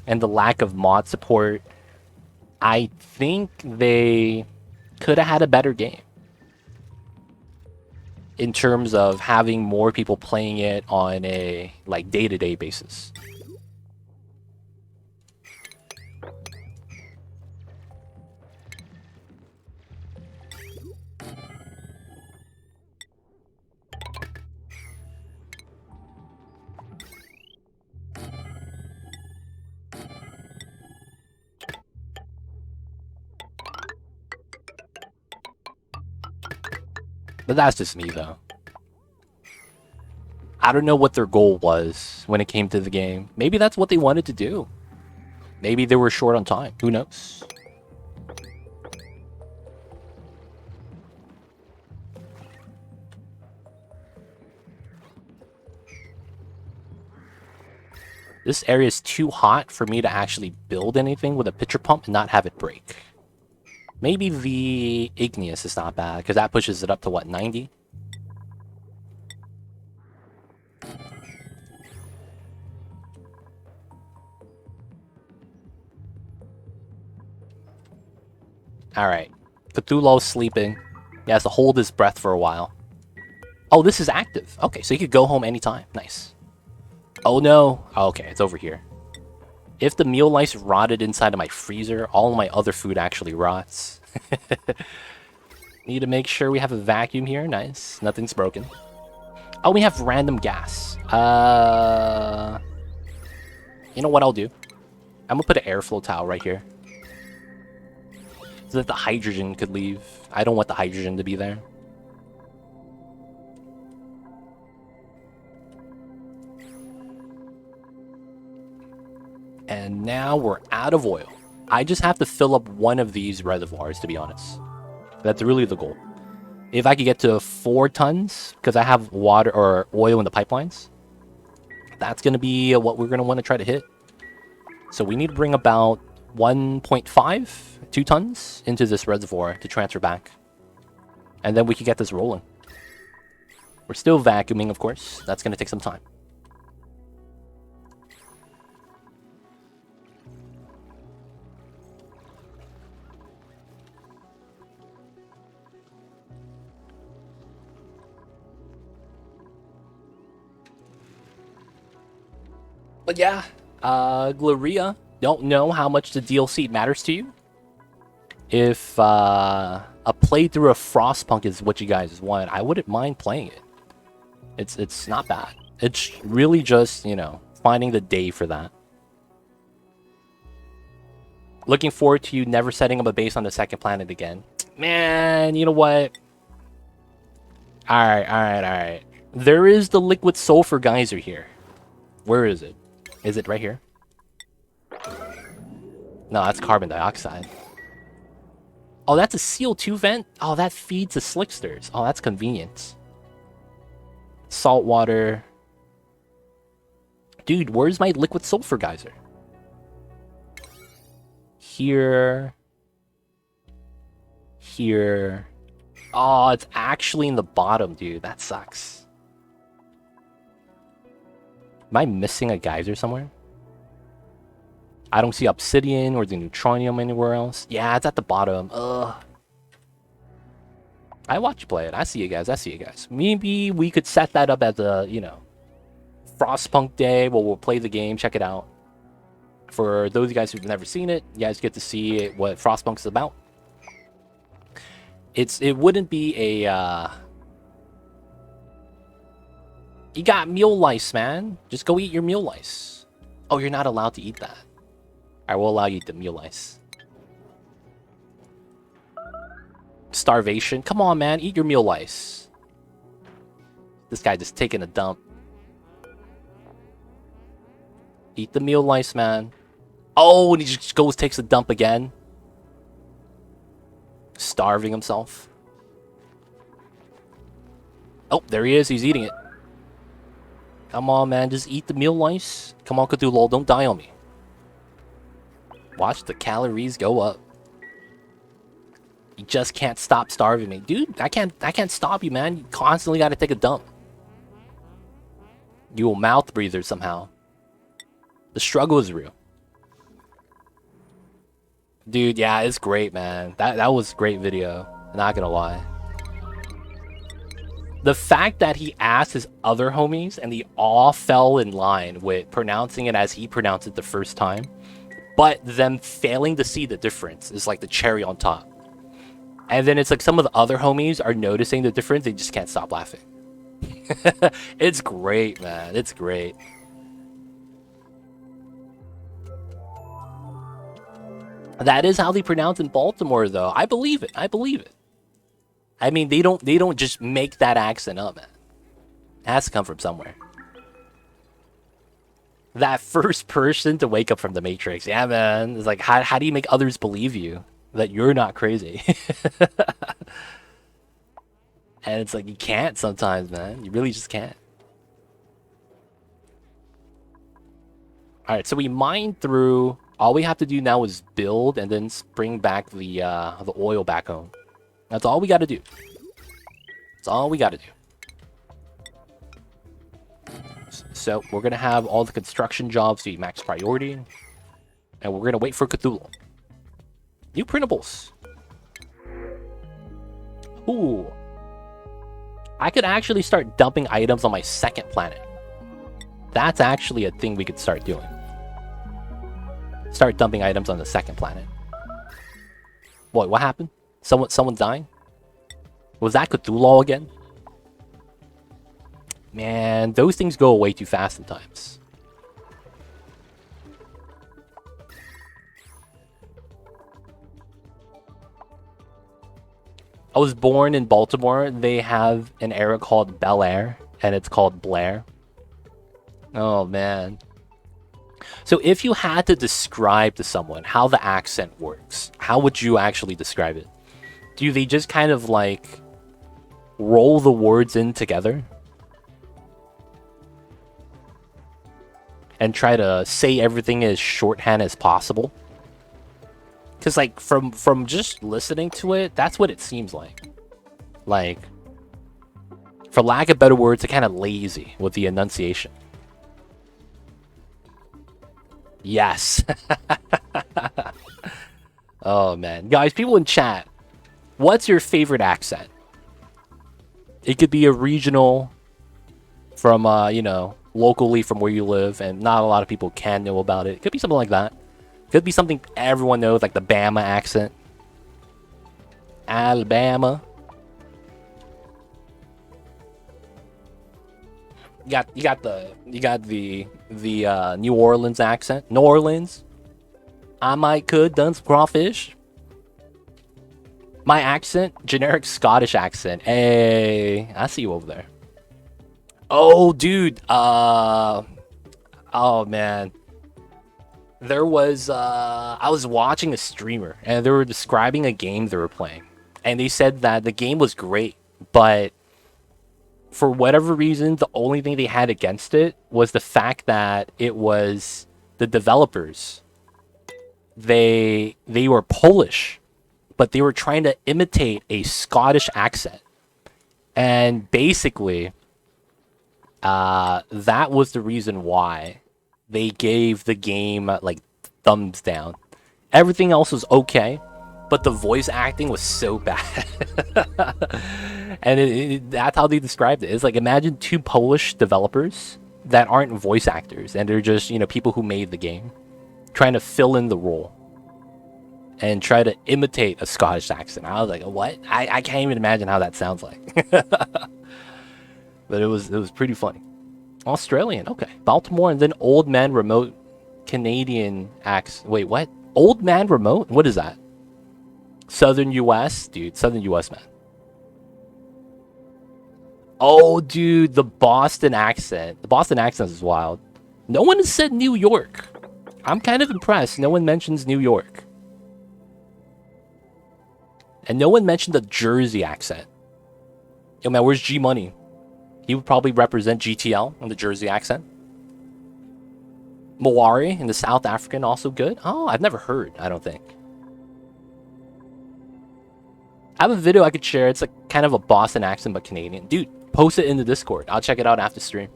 and the lack of mod support, I think they could have had a better game. In terms of having more people playing it on a like day-to-day basis. But that's just me, though. I don't know what their goal was when it came to the game. Maybe that's what they wanted to do. Maybe they were short on time. Who knows? This area is too hot for me to actually build anything with a pitcher pump and not have it break. Maybe the igneous is not bad, because that pushes it up to, what, 90? Alright. Cthulhu's sleeping. He has to hold his breath for a while. Oh, this is active. Okay, so he could go home anytime. Nice. Oh no. Oh, okay, it's over here. If the meal lice rotted inside of my freezer, all of my other food actually rots. Need to make sure we have a vacuum here. Nice. Nothing's broken. Oh, we have random gas. You know what I'll do? I'm gonna put an airflow towel right here. So that the hydrogen could leave. I don't want the hydrogen to be there. And now we're out of oil. I just have to fill up one of these reservoirs, to be honest. That's really the goal. If I could get to 4 tons, because I have water or oil in the pipelines, that's going to be what we're going to want to try to hit. So we need to bring about 1.5, 2 tons into this reservoir to transfer back. And then we can get this rolling. We're still vacuuming, of course. That's going to take some time. But yeah, Gloria, don't know how much the DLC matters to you. If a playthrough of Frostpunk is what you guys want, I wouldn't mind playing it. It's not bad. It's really just, you know, finding the day for that. Looking forward to you never setting up a base on the second planet again. Man, you know what? Alright. There is the liquid sulfur geyser here. Where is it? Is it right here? No, that's carbon dioxide. Oh, that's a CO2 vent? Oh, that feeds the slicksters. Oh, that's convenient. Salt water. Dude, where's my liquid sulfur geyser? Here. Here. Oh, it's actually in the bottom, dude. That sucks. Am I missing a geyser somewhere? I don't see obsidian or the neutronium anywhere else. Yeah, it's at the bottom. Ugh. I watch you play it. I see you guys. I see you guys. Maybe we could set that up as a, you know, Frostpunk day. Well, we'll play the game. Check it out. For those of you guys who've never seen it, you guys get to see what Frostpunk's about. It wouldn't be a you got mule lice, man. Just go eat your mule lice. Oh, you're not allowed to eat that. I will allow you to mule lice. Starvation. Come on, man. Eat your mule lice. This guy just taking a dump. Eat the mule lice, man. Oh, and he just goes, takes a dump again. Starving himself. Oh, there he is. He's eating it. Come on, man. Just eat the meal lice. Come on, Cthulhu. Don't die on me. Watch the calories go up. You just can't stop starving me. Dude, I can't stop you, man. You constantly got to take a dump. You a mouth breather somehow. The struggle is real. Dude, yeah, it's great, man. That was a great video. Not gonna lie. The fact that he asked his other homies and they all fell in line with pronouncing it as he pronounced it the first time, but them failing to see the difference is like the cherry on top. And then it's like some of the other homies are noticing the difference. They just can't stop laughing. It's great, man. It's great. That is how they pronounce in Baltimore, though. I believe it. I believe it. I mean, they don't just make that accent up, man. It has to come from somewhere. That first person to wake up from the Matrix. Yeah, man. It's like, how do you make others believe you that you're not crazy? And it's like, you can't sometimes, man. You really just can't. All right, so we mined through. All we have to do now is build and then bring back the oil back home. That's all we got to do. That's all we got to do. So we're going to have all the construction jobs be max priority. And we're going to wait for Cthulhu. New printables. Ooh. I could actually start dumping items on my second planet. That's actually a thing we could start doing. Start dumping items on the second planet. What happened? Someone's dying? Was that Cthulhu again? Man, those things go away too fast sometimes. I was born in Baltimore. They have an area called Bel Air, and it's called Blair. Oh, man. So if you had to describe to someone how the accent works, how would you actually describe it? Do they just kind of like roll the words in together and try to say everything as shorthand as possible? Because like from just listening to it, that's what it seems like. Like, for lack of better words, they're kind of lazy with the enunciation. Yes. Oh, man. Guys, people in chat, what's your favorite accent? It could be a regional from, you know, locally from where you live, and not a lot of people can know about it. It could be something like that. It could be something everyone knows, like the Bama accent. Alabama. You got the New Orleans accent. New Orleans. I might could done some crawfish. My accent, generic Scottish accent. Hey, I see you over there. Oh, dude. Oh man. There was I was watching a streamer and they were describing a game they were playing, and they said that the game was great, but for whatever reason, the only thing they had against it was the fact that it was the developers. They were Polish, but they were trying to imitate a Scottish accent. And basically, that was the reason why they gave the game like thumbs down. Everything else was okay, but the voice acting was so bad. And that's how they described it. It's like, imagine two Polish developers that aren't voice actors, and they're just, you know, people who made the game, trying to fill in the role and try to imitate a Scottish accent. I was like, what? I can't even imagine how that sounds like. But it was pretty funny. Australian, okay. Baltimore, and then Old Man Remote Canadian accent. Wait, what? Old Man Remote? What is that? Southern US? Dude, Southern US, man. Oh, dude, the Boston accent. The Boston accent is wild. No one has said New York. I'm kind of impressed. No one mentions New York. And no one mentioned the Jersey accent. Yo, man, where's G Money? He would probably represent GTL in the Jersey accent. Maori in the South African, also good. Oh, I've never heard, I don't think. I have a video I could share. It's like kind of a Boston accent, but Canadian. Dude, post it in the Discord. I'll check it out after stream.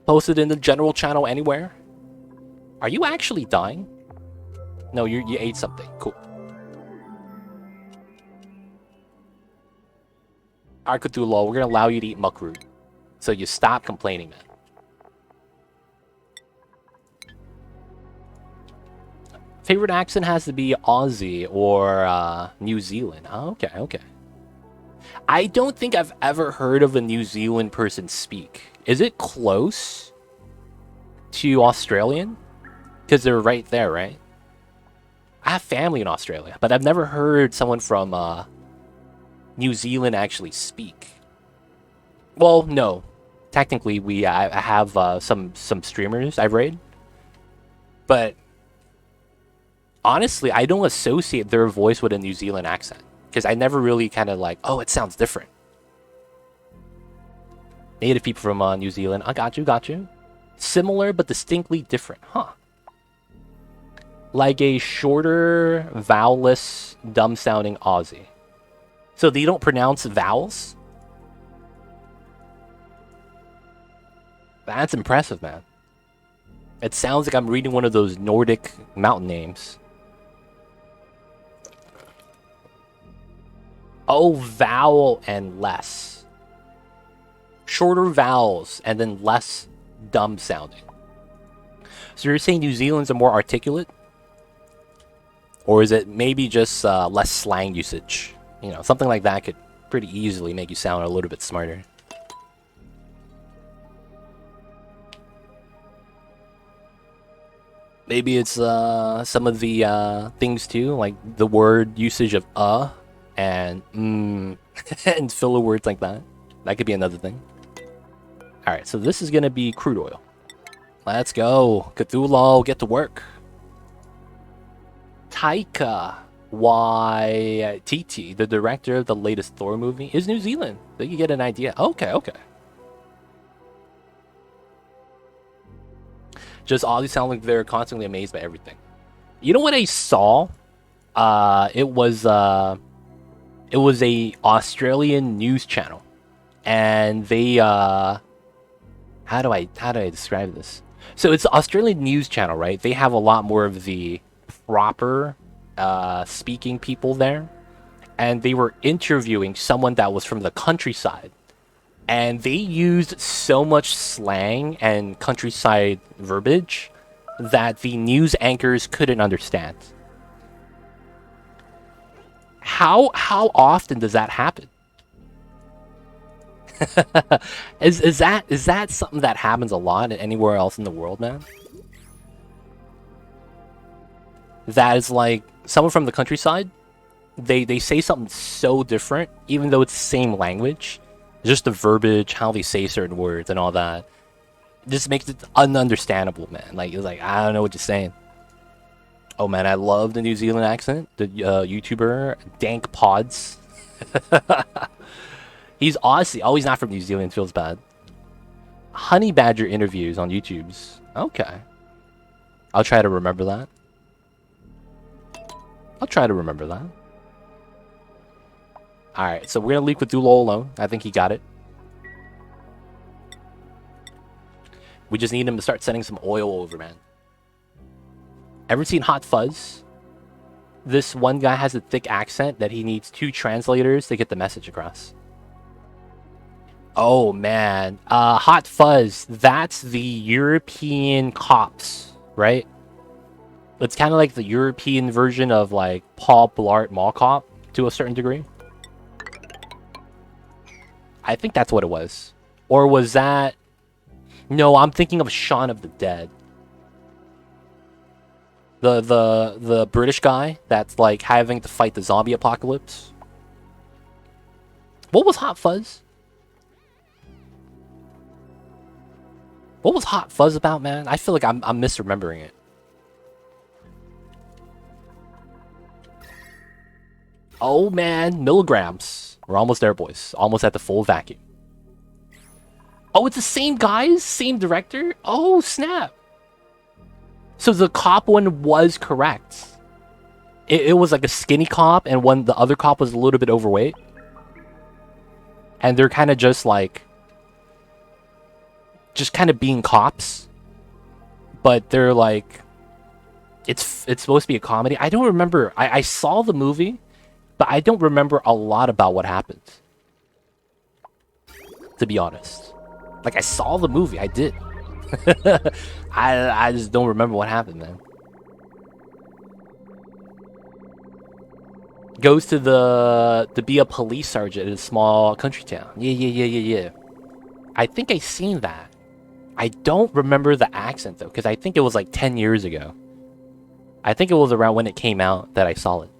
Post it in the general channel anywhere. Are you actually dying? No, you ate something. Cool. Alright, Cthulhu, we're gonna allow you to eat muckroot. So you stop complaining, man. Favorite accent has to be Aussie or New Zealand. Oh, okay, okay. I don't think I've ever heard of a New Zealand person speak. Is it close to Australian? Because they're right there, right? I have family in Australia, but I've never heard someone from New Zealand actually speak. Well, no. Technically, I have some streamers I've raided. But honestly, I don't associate their voice with a New Zealand accent. Because I never really kind of like, oh, it sounds different. Native people from New Zealand. I got you. Similar, but distinctly different. Huh. Like a shorter, vowelless, dumb-sounding Aussie. So they don't pronounce vowels? That's impressive, man. It sounds like I'm reading one of those Nordic mountain names. Oh, vowel and less. Shorter vowels and then less dumb sounding. So you're saying New Zealand's are more articulate? Or is it maybe just less slang usage? You know, something like that could pretty easily make you sound a little bit smarter. Maybe it's some of the things too, like the word usage of and and filler words like that. That could be another thing. Alright, so this is gonna be crude oil. Let's go. Cthulhu, get to work. Taika Waititi, the director of the latest Thor movie, is New Zealand. So you get an idea. Okay, okay. Just Aussies sound like they're constantly amazed by everything. You know what I saw? It was a Australian news channel, and they how do I describe this? So it's an Australian news channel, right? They have a lot more of the proper speaking people there, and they were interviewing someone that was from the countryside, and they used so much slang and countryside verbiage that the news anchors couldn't understand. How often does that happen? Is that something that happens a lot anywhere else in the world, man? That is like someone from the countryside, they say something so different, even though it's the same language. Just the verbiage, how they say certain words and all that, just makes it ununderstandable, man. Like, it's like, I don't know what you're saying. Oh man, I love the New Zealand accent. The YouTuber Dank Pods. He's Aussie. Oh, he's not from New Zealand. Feels bad. Honey Badger interviews on YouTube's. Okay. I'll try to remember that. Alright, so we're gonna leave Cthulhu alone. I think he got it. We just need him to start sending some oil over, man. Ever seen Hot Fuzz? This one guy has a thick accent that he needs 2 translators to get the message across. Oh man, Hot Fuzz, that's the European cops, right? It's kind of like the European version of like Paul Blart Mall Cop to a certain degree. I think that's what it was. Or was that... No, I'm thinking of Shaun of the Dead. The British guy that's like having to fight the zombie apocalypse. What was Hot Fuzz? What was Hot Fuzz about, man? I feel like I'm misremembering it. Oh man, milligrams. We're almost there, boys. Almost at the full vacuum. Oh, it's the same guys? Same director? Oh, snap. So the cop one was correct. It was like a skinny cop, and the other cop was a little bit overweight. And they're kind of just like... just kind of being cops. But they're like... It's supposed to be a comedy. I don't remember. I saw the movie, but I don't remember a lot about what happened. To be honest. Like, I saw the movie. I did. I just don't remember what happened, man. Goes to be a police sergeant in a small country town. Yeah. I think I seen that. I don't remember the accent, though, because I think it was like 10 years ago. I think it was around when it came out that I saw it.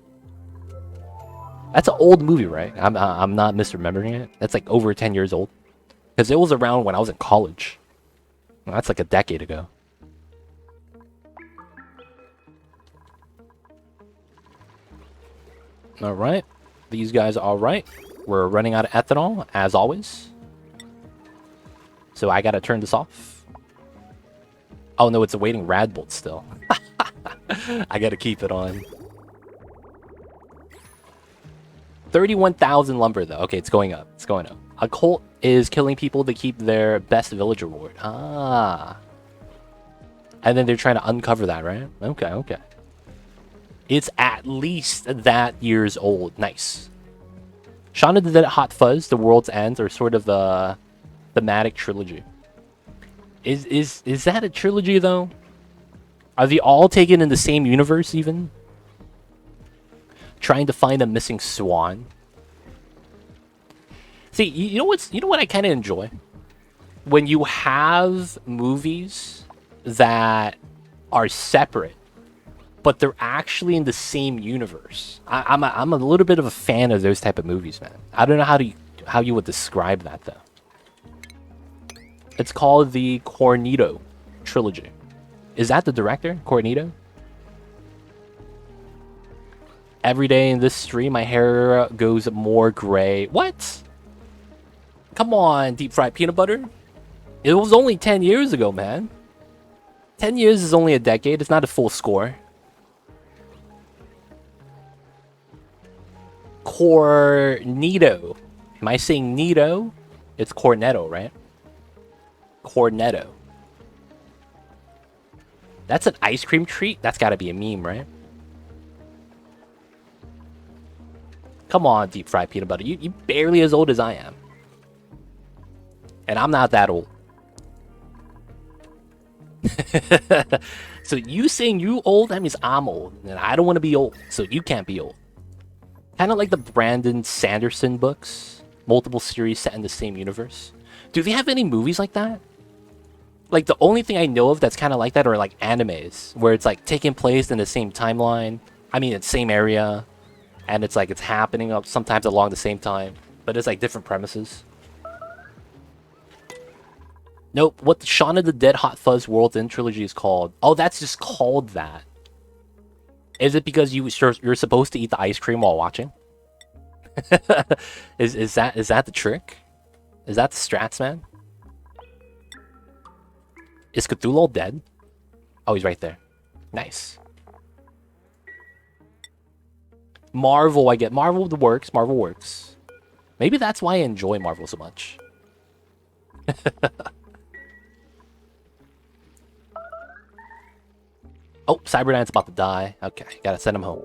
That's an old movie, right? I'm not misremembering it. That's like over 10 years old. Because it was around when I was in college. Well, that's like a decade ago. Alright. These guys are alright. We're running out of ethanol, as always. So I gotta turn this off. Oh no, it's awaiting rad bolt still. I gotta keep it on. 31,000 lumber though. Okay, it's going up. It's going up. A cult is killing people to keep their best village reward. Ah. And then they're trying to uncover that, right? Okay. It's at least that years old. Nice. Shaun of the Dead, Hot Fuzz, The World's End are sort of the thematic trilogy. Is that a trilogy though? Are they all taken in the same universe even? Trying to find a missing swan. See, you know what I kind of enjoy? When you have movies that are separate, but they're actually in the same universe. I'm a little bit of a fan of those type of movies, man. I don't know how you would describe that though. It's called the Cornetto trilogy. Is that the director, Cornetto? Every day in this stream, my hair goes more gray. What? Come on, deep fried peanut butter. It was only 10 years ago, man. 10 years is only a decade. It's not a full score. Cornetto. Am I saying Nito? It's Cornetto, right? Cornetto. That's an ice cream treat? That's gotta be a meme, right? Come on, deep fried peanut butter. You barely as old as I am. And I'm not that old. So you saying you old, that means I'm old. And I don't want to be old, so you can't be old. Kind of like the Brandon Sanderson books. Multiple series set in the same universe. Do they have any movies like that? Like, the only thing I know of that's kind of like that are like animes. Where it's like taking place in the same timeline. I mean, the same area. And it's like it's happening sometimes along the same time. But it's like different premises. Nope. What the Shaun of the Dead Hot Fuzz World's End trilogy is called. Oh, that's just called that. Is it because you're supposed to eat the ice cream while watching? is that the trick? Is that the strats, man? Is Cthulhu dead? Oh, he's right there. Nice. Marvel, I get. Marvel works. Marvel works. Maybe that's why I enjoy Marvel so much. Oh, Cyberdyne's about to die. Okay, gotta send him home.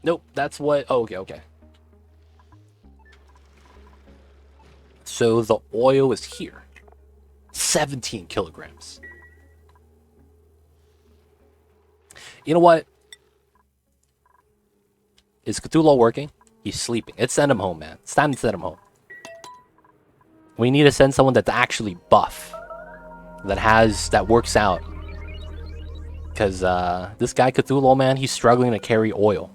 Nope, that's what... Oh, okay. So the oil is here. 17 kilograms. You know what? Is Cthulhu working? He's sleeping. Let's send him home, man. It's time to send him home. We need to send someone that's actually buff. That works out. Because this guy Cthulhu, man, he's struggling to carry oil.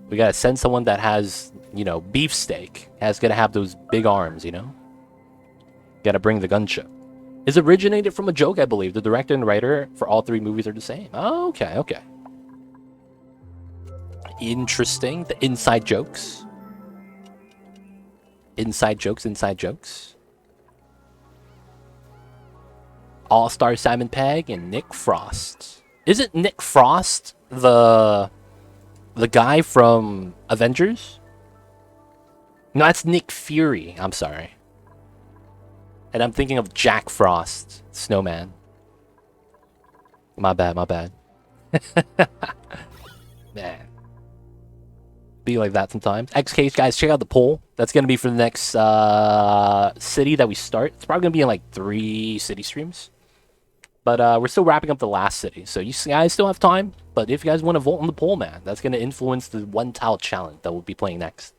We gotta send someone that has, you know, beefsteak. Gonna have those big arms, you know? Gotta bring the gunship. It's originated from a joke, I believe. The director and writer for all 3 movies are the same. Oh, okay. Interesting. The inside jokes. Inside jokes. All-Star Simon Pegg and Nick Frost. Isn't Nick Frost the guy from Avengers? No, that's Nick Fury. I'm sorry. And I'm thinking of Jack Frost, Snowman. My bad. Man. Be like that sometimes. XK, guys, check out the poll. That's going to be for the next city that we start. It's probably going to be in like 3 city streams. But we're still wrapping up the last city. So you guys still have time. But if you guys want to vote on the poll, man, that's going to influence the 1 tile challenge that we'll be playing next.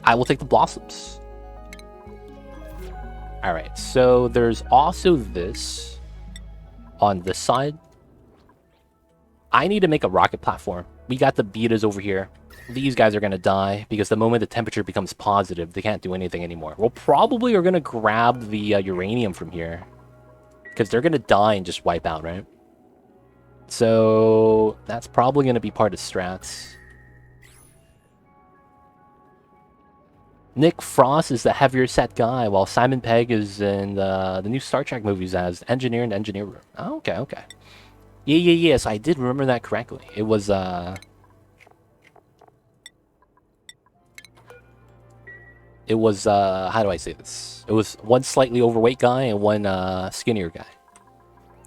I will take the blossoms. Alright, so there's also this on this side. I need to make a rocket platform. We got the betas over here. These guys are going to die because the moment the temperature becomes positive, they can't do anything anymore. We'll probably are going to grab the uranium from here because they're going to die and just wipe out, right? So that's probably going to be part of strats. Nick Frost is the heavier set guy, while Simon Pegg is in the new Star Trek movies as engineer in the engineer room. Oh, okay. Yes, I did remember that correctly. It was, how do I say this? It was one slightly overweight guy and one skinnier guy.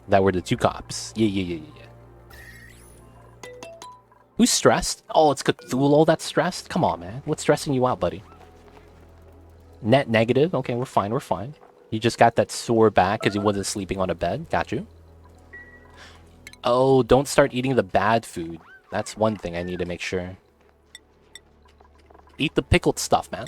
That were the 2 cops. Yeah. Who's stressed? Oh, it's Cthulhu that's stressed? Come on, man. What's stressing you out, buddy? Net negative. Okay, we're fine. He just got that sore back because he wasn't sleeping on a bed. Got you. Oh, don't start eating the bad food. That's one thing I need to make sure. Eat the pickled stuff, man.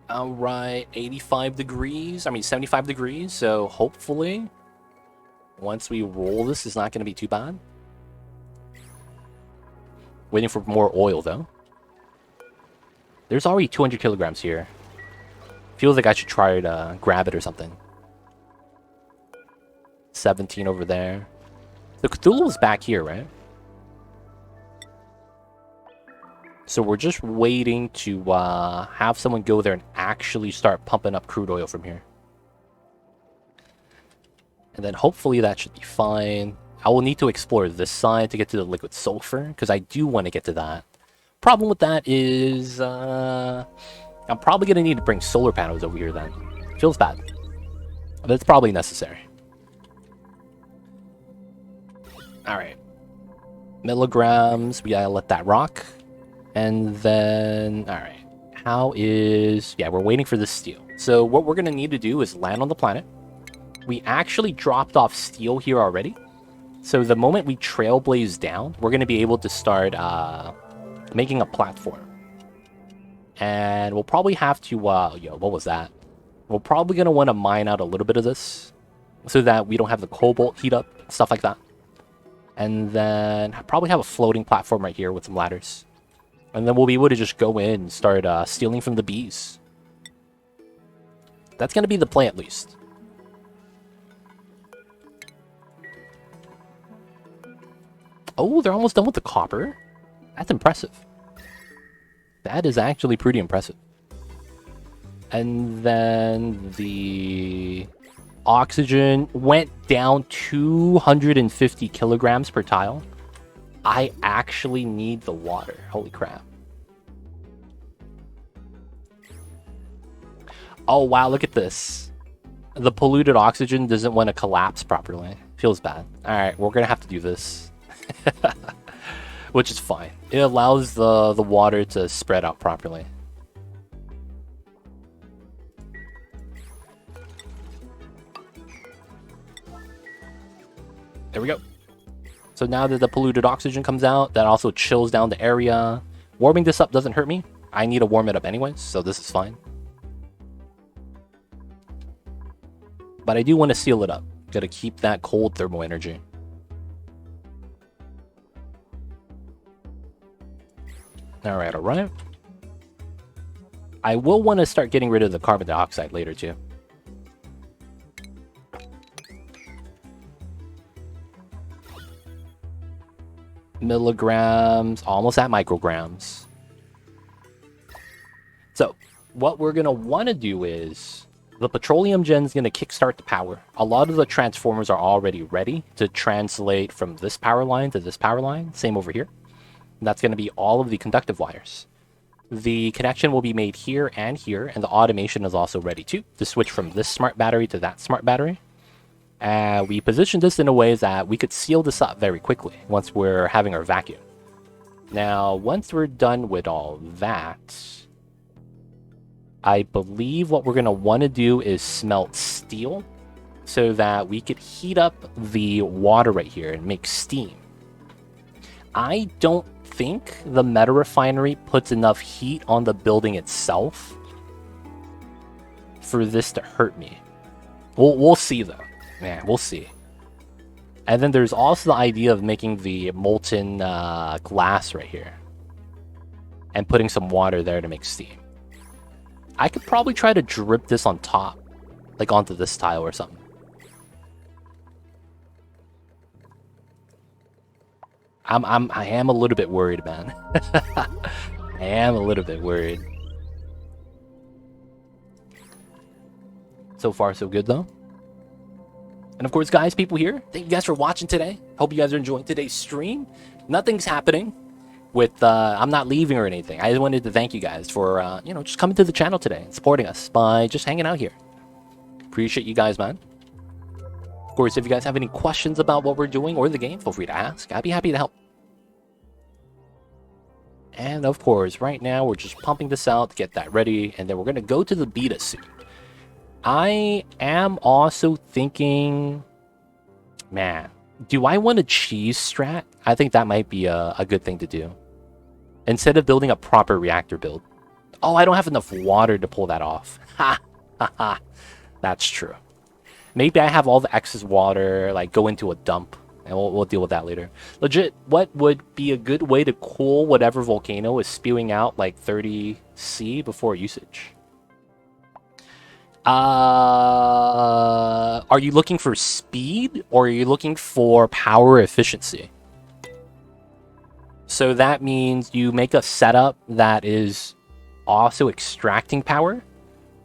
Alright, 85 degrees. I mean, 75 degrees. So hopefully, once we roll this, it's not going to be too bad. Waiting for more oil, though. There's already 200 kilograms here. Feels like I should try to grab it or something. 17 over there. The Cthulhu's back here, right? So we're just waiting to have someone go there and actually start pumping up crude oil from here. And then hopefully that should be fine. I will need to explore this side to get to the liquid sulfur, because I do want to get to that. Problem with that is I'm probably going to need to bring solar panels over here then. Feels bad. But it's probably necessary. Alright. Milligrams, we gotta let that rock. And then, alright. Yeah, we're waiting for the steel. So what we're going to need to do is land on the planet. We actually dropped off steel here already. So the moment we trailblaze down, we're going to be able to start making a platform. And we'll probably have to, what was that? We're probably going to want to mine out a little bit of this so that we don't have the cobalt heat up, stuff like that. And then probably have a floating platform right here with some ladders. And then we'll be able to just go in and start stealing from the bees. That's going to be the play, at least. Oh, they're almost done with the copper. That's impressive. That is actually pretty impressive. And then the oxygen went down 250 kilograms per tile. I actually need the water. Holy crap. Oh, wow, look at this. The polluted oxygen doesn't want to collapse properly. Feels bad. Alright, we're gonna have to do this. Which is fine. It allows the water to spread out properly. There we go. So now that the polluted oxygen comes out, that also chills down the area. Warming this up doesn't hurt me. I need to warm it up anyways, so this is fine. But I do want to seal it up. Gotta keep that cold thermal energy. Alright, alright. I will want to start getting rid of the carbon dioxide later too. Milligrams, almost at micrograms. So, what we're going to want to do is the petroleum gen is going to kickstart the power. A lot of the transformers are already ready to translate from this power line to this power line. Same over here. And that's going to be all of the conductive wires. The connection will be made here, and the automation is also ready too, to switch from this smart battery to that smart battery. We positioned this in a way that we could seal this up very quickly once we're having our vacuum. Now, once we're done with all that, I believe what we're going to want to do is smelt steel so that we could heat up the water right here and make steam. I don't think the meta refinery puts enough heat on the building itself for this to hurt me. We'll see though. Man, we'll see. And then there's also the idea of making the molten glass right here and putting some water there to make steam. I could probably try to drip this on top, like onto this tile or something. I am a little bit worried, man. I am a little bit worried. So far, so good, though. And of course, guys, people here, thank you guys for watching today. Hope you guys are enjoying today's stream. Nothing's happening with, I'm not leaving or anything. I just wanted to thank you guys for, you know, just coming to the channel today and supporting us by just hanging out here. Appreciate you guys, man. Of course, if you guys have any questions about what we're doing or the game, feel free to ask. I'd be happy to help. And of course, right now, we're just pumping this out to get that ready, and then we're going to go to the beta soon. I am also thinking, man, do I want a cheese strat? I think that might be a good thing to do. Instead of building a proper reactor build. Oh, I don't have enough water to pull that off. Ha! Ha ha. That's true. Maybe I have all the excess water, like, go into a dump. And we'll deal with that later. Legit, what would be a good way to cool whatever volcano is spewing out, like, 30C before usage? Are you looking for speed, or are you looking for power efficiency? So that means you make a setup that is also extracting power,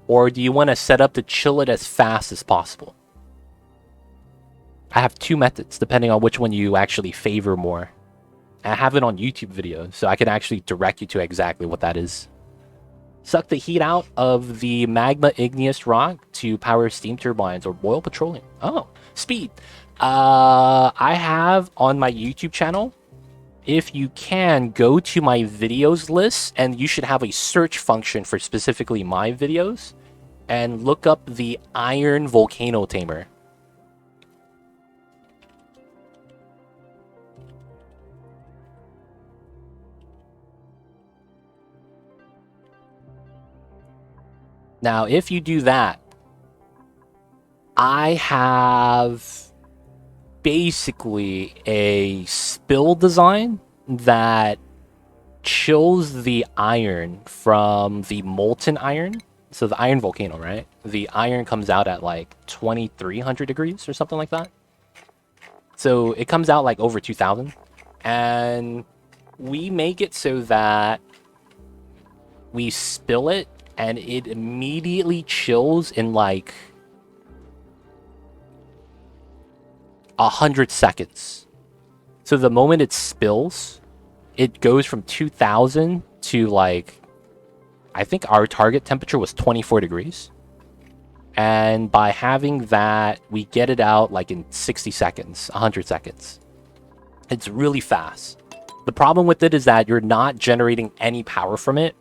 or do you want to set up to chill it as fast as possible? I have two methods, depending on which one you actually favor more. I have it on YouTube videos, so I can actually direct you to exactly what that is. Suck the heat out of the magma igneous rock to power steam turbines or boil petroleum. Oh, speed. I have on my YouTube channel, if you can, go to my videos list, and you should have a search function for specifically my videos, and look up the Iron Volcano Tamer. Now, if you do that, I have basically a spill design that chills the iron from the molten iron. So the iron volcano, right? The iron comes out at like 2300 degrees or something like that. So it comes out like over 2000. And we make it so that we spill it and it immediately chills in like 100 seconds. So the moment it spills, it goes from 2000 to like, I think our target temperature was 24 degrees. And by having that, we get it out like in 60 seconds, 100 seconds. It's really fast. The problem with it is that you're not generating any power from it.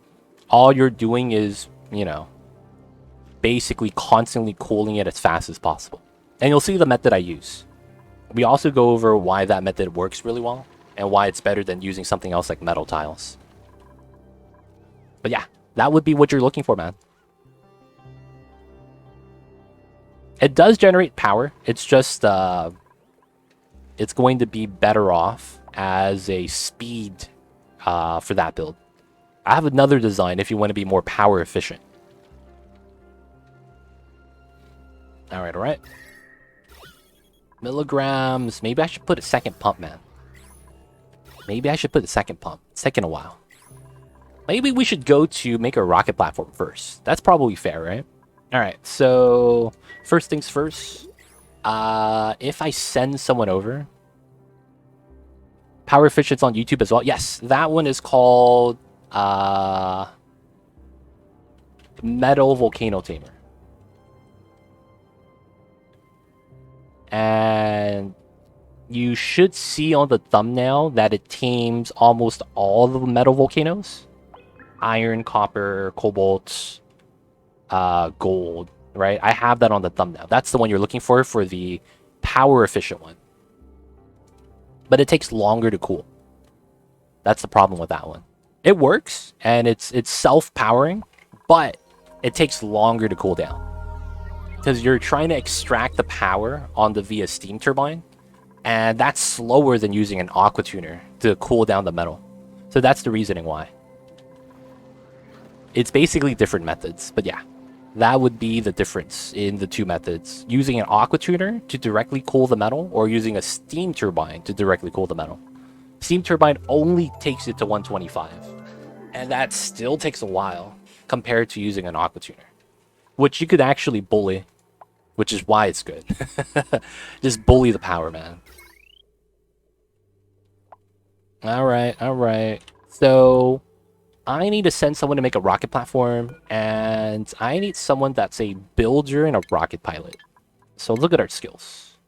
All you're doing is, you know, basically constantly cooling it as fast as possible. And you'll see the method I use. We also go over why that method works really well and why it's better than using something else like metal tiles. But yeah, that would be what you're looking for, man. It does generate power. It's just, it's going to be better off as a speed for that build. I have another design if you want to be more power efficient. All right. Milligrams. Maybe I should put a second pump, man. Maybe I should put a second pump. It's taken a while. Maybe we should go to make a rocket platform first. That's probably fair, right? All right, so first things first. If I send someone over, power efficiency on YouTube as well. Yes, that one is called Metal Volcano Tamer. And you should see on the thumbnail that it tames almost all of the metal volcanoes. Iron, copper, cobalt, gold, right? I have that on the thumbnail. That's the one you're looking for the power efficient one. But it takes longer to cool. That's the problem with that one. It works, and it's self-powering, but it takes longer to cool down. Because you're trying to extract the power on the via steam turbine, and that's slower than using an aqua tuner to cool down the metal. So that's the reasoning why. It's basically different methods, but yeah, that would be the difference in the two methods. Using an aqua tuner to directly cool the metal, or using a steam turbine to directly cool the metal. Steam turbine only takes it to 125, and that still takes a while compared to using an aqua tuner, which you could actually bully, which is why it's good. Just bully the power, man. All right. So I need to send someone to make a rocket platform, and I need someone that's a builder and a rocket pilot. So look at our skills.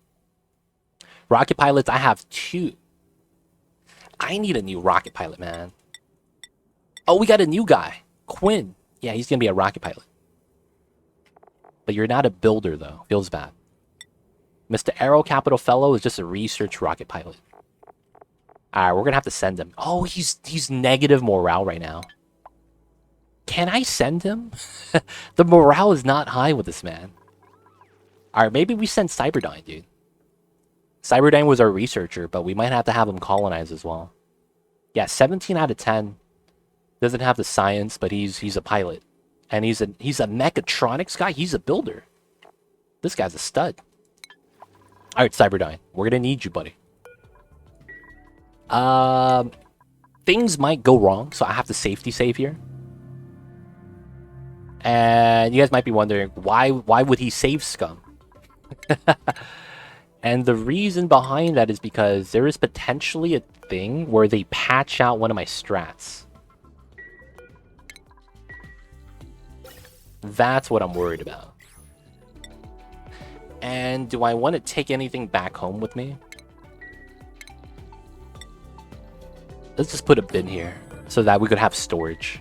Rocket pilots, I have 2. I need a new rocket pilot, man. Oh, we got a new guy. Quinn. Yeah, he's going to be a rocket pilot. But you're not a builder, though. Feels bad. Mr. Aero Capital Fellow is just a research rocket pilot. Alright, we're going to have to send him. Oh, he's negative morale right now. Can I send him? The morale is not high with this man. Alright, maybe we send Cyberdyne, dude. Cyberdyne was our researcher, but we might have to have him colonize as well. Yeah, 17 out of 10. Doesn't have the science, but he's a pilot. And he's a mechatronics guy. He's a builder. This guy's a stud. Alright, Cyberdyne. We're gonna need you, buddy. Things might go wrong, so I have to safety save here. And you guys might be wondering, why would he save Scum? And the reason behind that is because there is potentially a thing where they patch out one of my strats. That's what I'm worried about. And do I want to take anything back home with me? Let's just put a bin here so that we could have storage.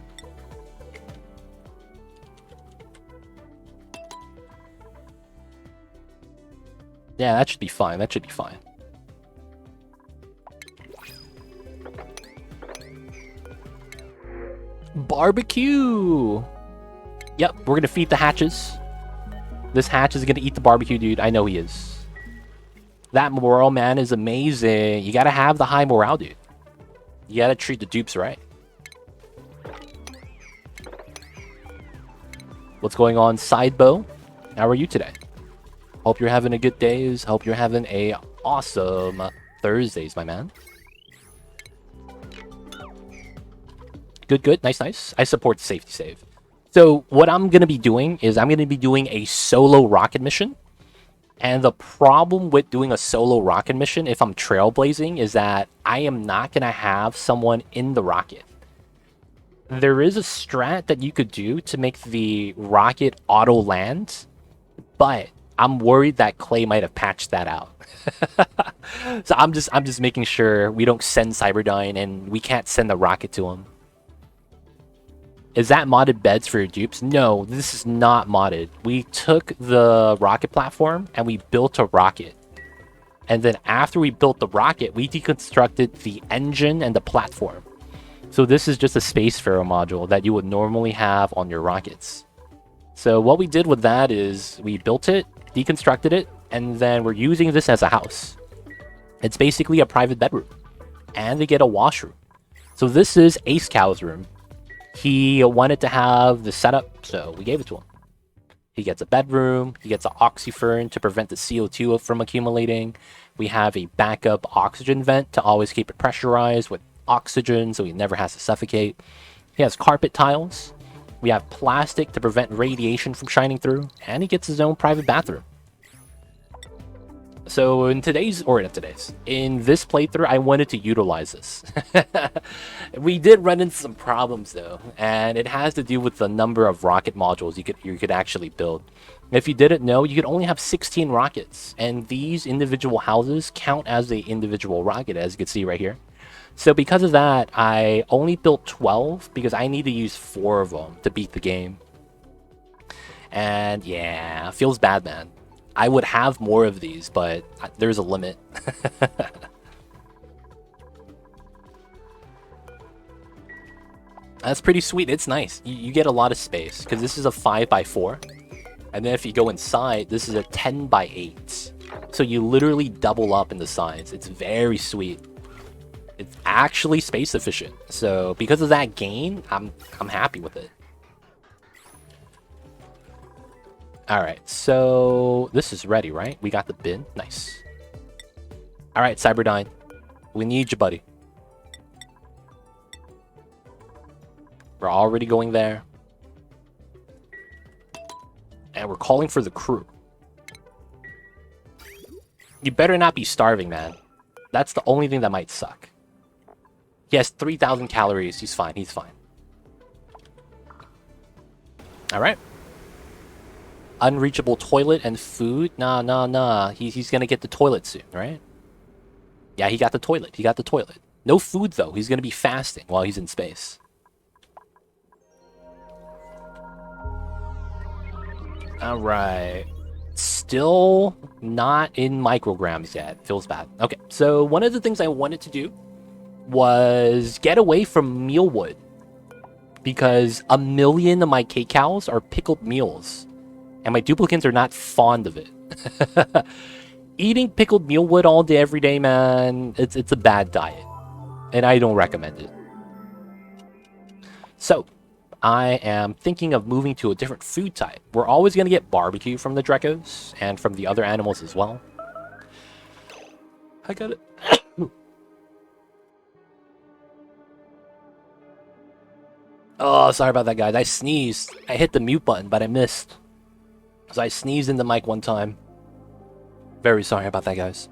Yeah, that should be fine. That should be fine. Barbecue! Yep, we're gonna feed the hatches. This hatch is gonna eat the barbecue, dude. I know he is. That morale, man, is amazing. You gotta have the high morale, dude. You gotta treat the dupes right. What's going on, Sidebow? How are you today? Hope you're having a good day. Hope you're having a awesome Thursdays, my man. Good. Nice. I support the safety save. So what I'm going to be doing is I'm going to be doing a solo rocket mission. And the problem with doing a solo rocket mission, if I'm trailblazing, is that I am not going to have someone in the rocket. There is a strat that you could do to make the rocket auto land, but I'm worried that Clay might have patched that out. So I'm just making sure we don't send Cyberdyne and we can't send the rocket to him. Is that modded beds for your dupes? No, this is not modded. We took the rocket platform and we built a rocket. And then after we built the rocket, we deconstructed the engine and the platform. So this is just a Spacefarer module that you would normally have on your rockets. So what we did with that is we built it, deconstructed it, and then we're using this as a house. It's basically a private bedroom. And they get a washroom. So this is Ace Cow's room. He wanted to have the setup, so we gave it to him. He gets a bedroom, he gets an oxyfern to prevent the CO2 from accumulating. We have a backup oxygen vent to always keep it pressurized with oxygen so he never has to suffocate. He has carpet tiles. We have plastic to prevent radiation from shining through, and he gets his own private bathroom. So in this playthrough, I wanted to utilize this. We did run into some problems though, and it has to do with the number of rocket modules you could actually build. If you didn't know, you could only have 16 rockets, and these individual houses count as the individual rocket, as you can see right here. So because of that, I only built 12 because I need to use 4 of them to beat the game. And yeah, feels bad, man. I would have more of these, but there's a limit. That's pretty sweet. It's nice. You get a lot of space because this is a 5x4. And then if you go inside, this is a 10x8. So you literally double up in the size. It's very sweet. It's actually space efficient. So because of that gain, I'm happy with it. Alright, so this is ready, right? We got the bin. Nice. Alright, Cyberdyne. We need you, buddy. We're already going there. And we're calling for the crew. You better not be starving, man. That's the only thing that might suck. He has 3,000 calories. He's fine. He's fine. Alright. Unreachable toilet and food? Nah. He's gonna get the toilet soon, right? Yeah, he got the toilet. He got the toilet. No food, though. He's gonna be fasting while he's in space. Alright. Still not in micrograms yet. Feels bad. Okay, so one of the things I wanted to do was get away from mealwood. Because 1 million of my K-cows are pickled meals. And my duplicants are not fond of it. Eating pickled mealwood all day, every day, man, it's a bad diet. And I don't recommend it. So, I am thinking of moving to a different food type. We're always going to get barbecue from the Drekos, and from the other animals as well. I got it. Oh, sorry about that, guys. I sneezed. I hit the mute button, but I missed. So I sneezed in the mic one time. Very sorry about that, guys.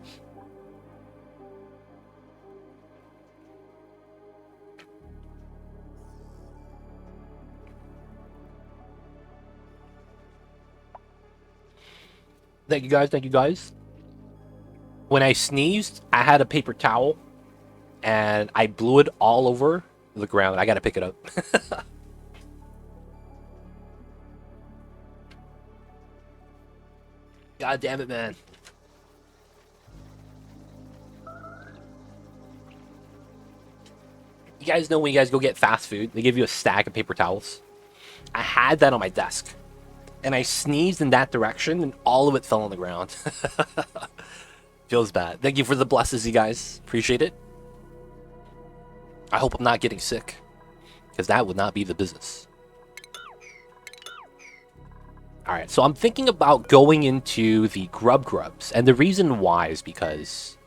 Thank you, guys. Thank you, guys. When I sneezed, I had a paper towel, and I blew it all over the ground. I gotta pick it up. God damn it, man. You guys know when you guys go get fast food, they give you a stack of paper towels. I had that on my desk. And I sneezed in that direction, and all of it fell on the ground. Feels bad. Thank you for the blesses, you guys. Appreciate it. I hope I'm not getting sick. Because that would not be the business. Alright, so I'm thinking about going into the grubs. And the reason why is because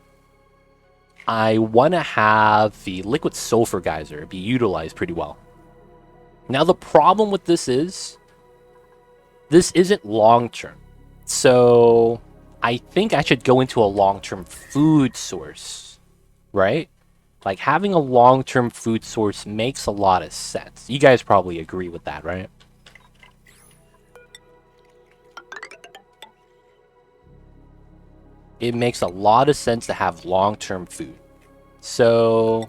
I want to have the liquid sulfur geyser be utilized pretty well. Now, the problem with this isn't long-term. So I think I should go into a long-term food source, right? Like, having a long-term food source makes a lot of sense. You guys probably agree with that, right? It makes a lot of sense to have long-term food. So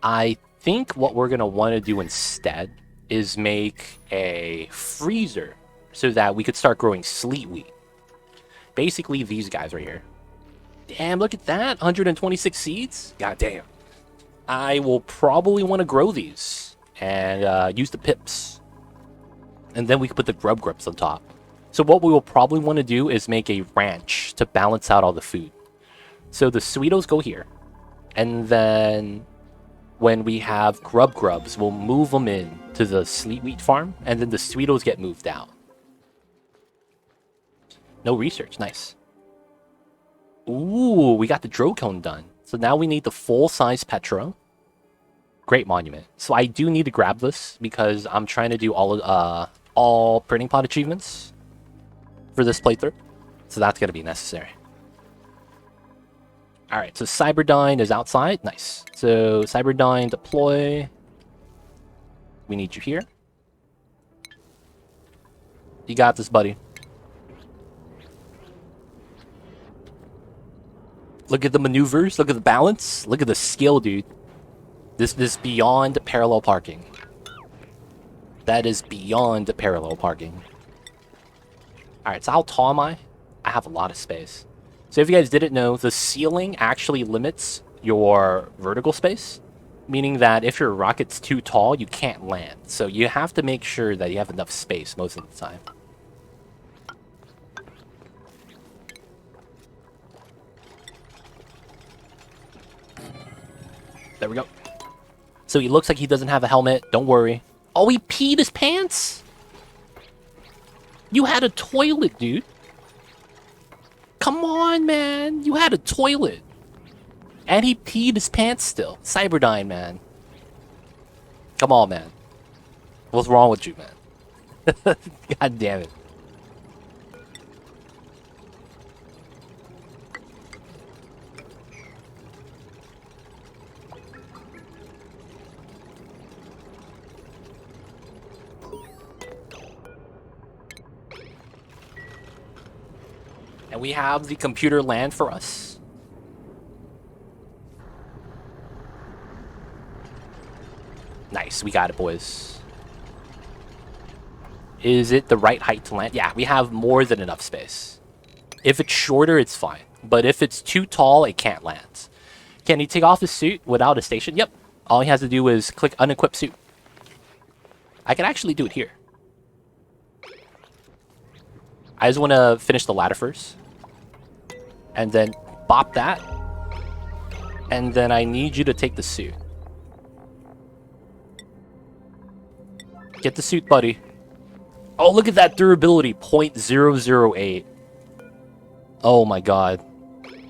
I think what we're going to want to do instead is make a freezer so that we could start growing sleet wheat. Basically, these guys right here. Damn, look at that. 126 seeds? God damn. I will probably want to grow these and use the pips. And then we can put the grubs on top. So what we will probably want to do is make a ranch to balance out all the food. So the Sweetos go here. And then when we have grubs, we'll move them in to the sleet wheat farm. And then the Sweetos get moved out. No research. Nice. Ooh, we got the Drocone done. So now we need the full-size Petro. Great monument. So I do need to grab this because I'm trying to do all printing pot achievements for this playthrough. So that's going to be necessary. Alright, so Cyberdyne is outside. Nice. So Cyberdyne, deploy. We need you here. You got this, buddy. Look at the maneuvers. Look at the balance. Look at the skill, dude. This is beyond parallel parking. That is beyond parallel parking. Alright, so how tall am I? I have a lot of space. So if you guys didn't know, the ceiling actually limits your vertical space. Meaning that if your rocket's too tall, you can't land. So you have to make sure that you have enough space most of the time. There we go. So he looks like he doesn't have a helmet. Don't worry. Oh, he peed his pants? You had a toilet, dude. Come on, man. You had a toilet. And he peed his pants still. Cyberdyne, man. Come on, man. What's wrong with you, man? God damn it. And we have the computer land for us. Nice, we got it, boys. Is it the right height to land? Yeah, we have more than enough space. If it's shorter, it's fine. But if it's too tall, it can't land. Can he take off his suit without a station? Yep. All he has to do is click unequip suit. I can actually do it here. I just want to finish the ladder first. And then bop that. And then I need you to take the suit. Get the suit, buddy. Oh, look at that durability. 0.008. Oh my god.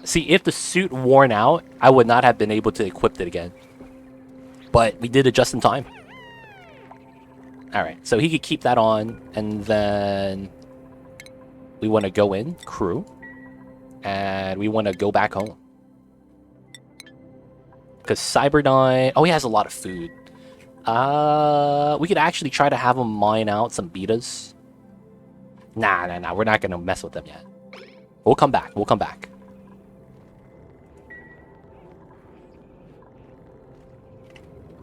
See, if the suit worn out, I would not have been able to equip it again. But we did it just in time. Alright, so he could keep that on. And then we want to go in, crew. And we want to go back home. Because Cyberdyne... Oh, he has a lot of food. We could actually try to have him mine out some betas. Nah. We're not going to mess with them yet. We'll come back. We'll come back.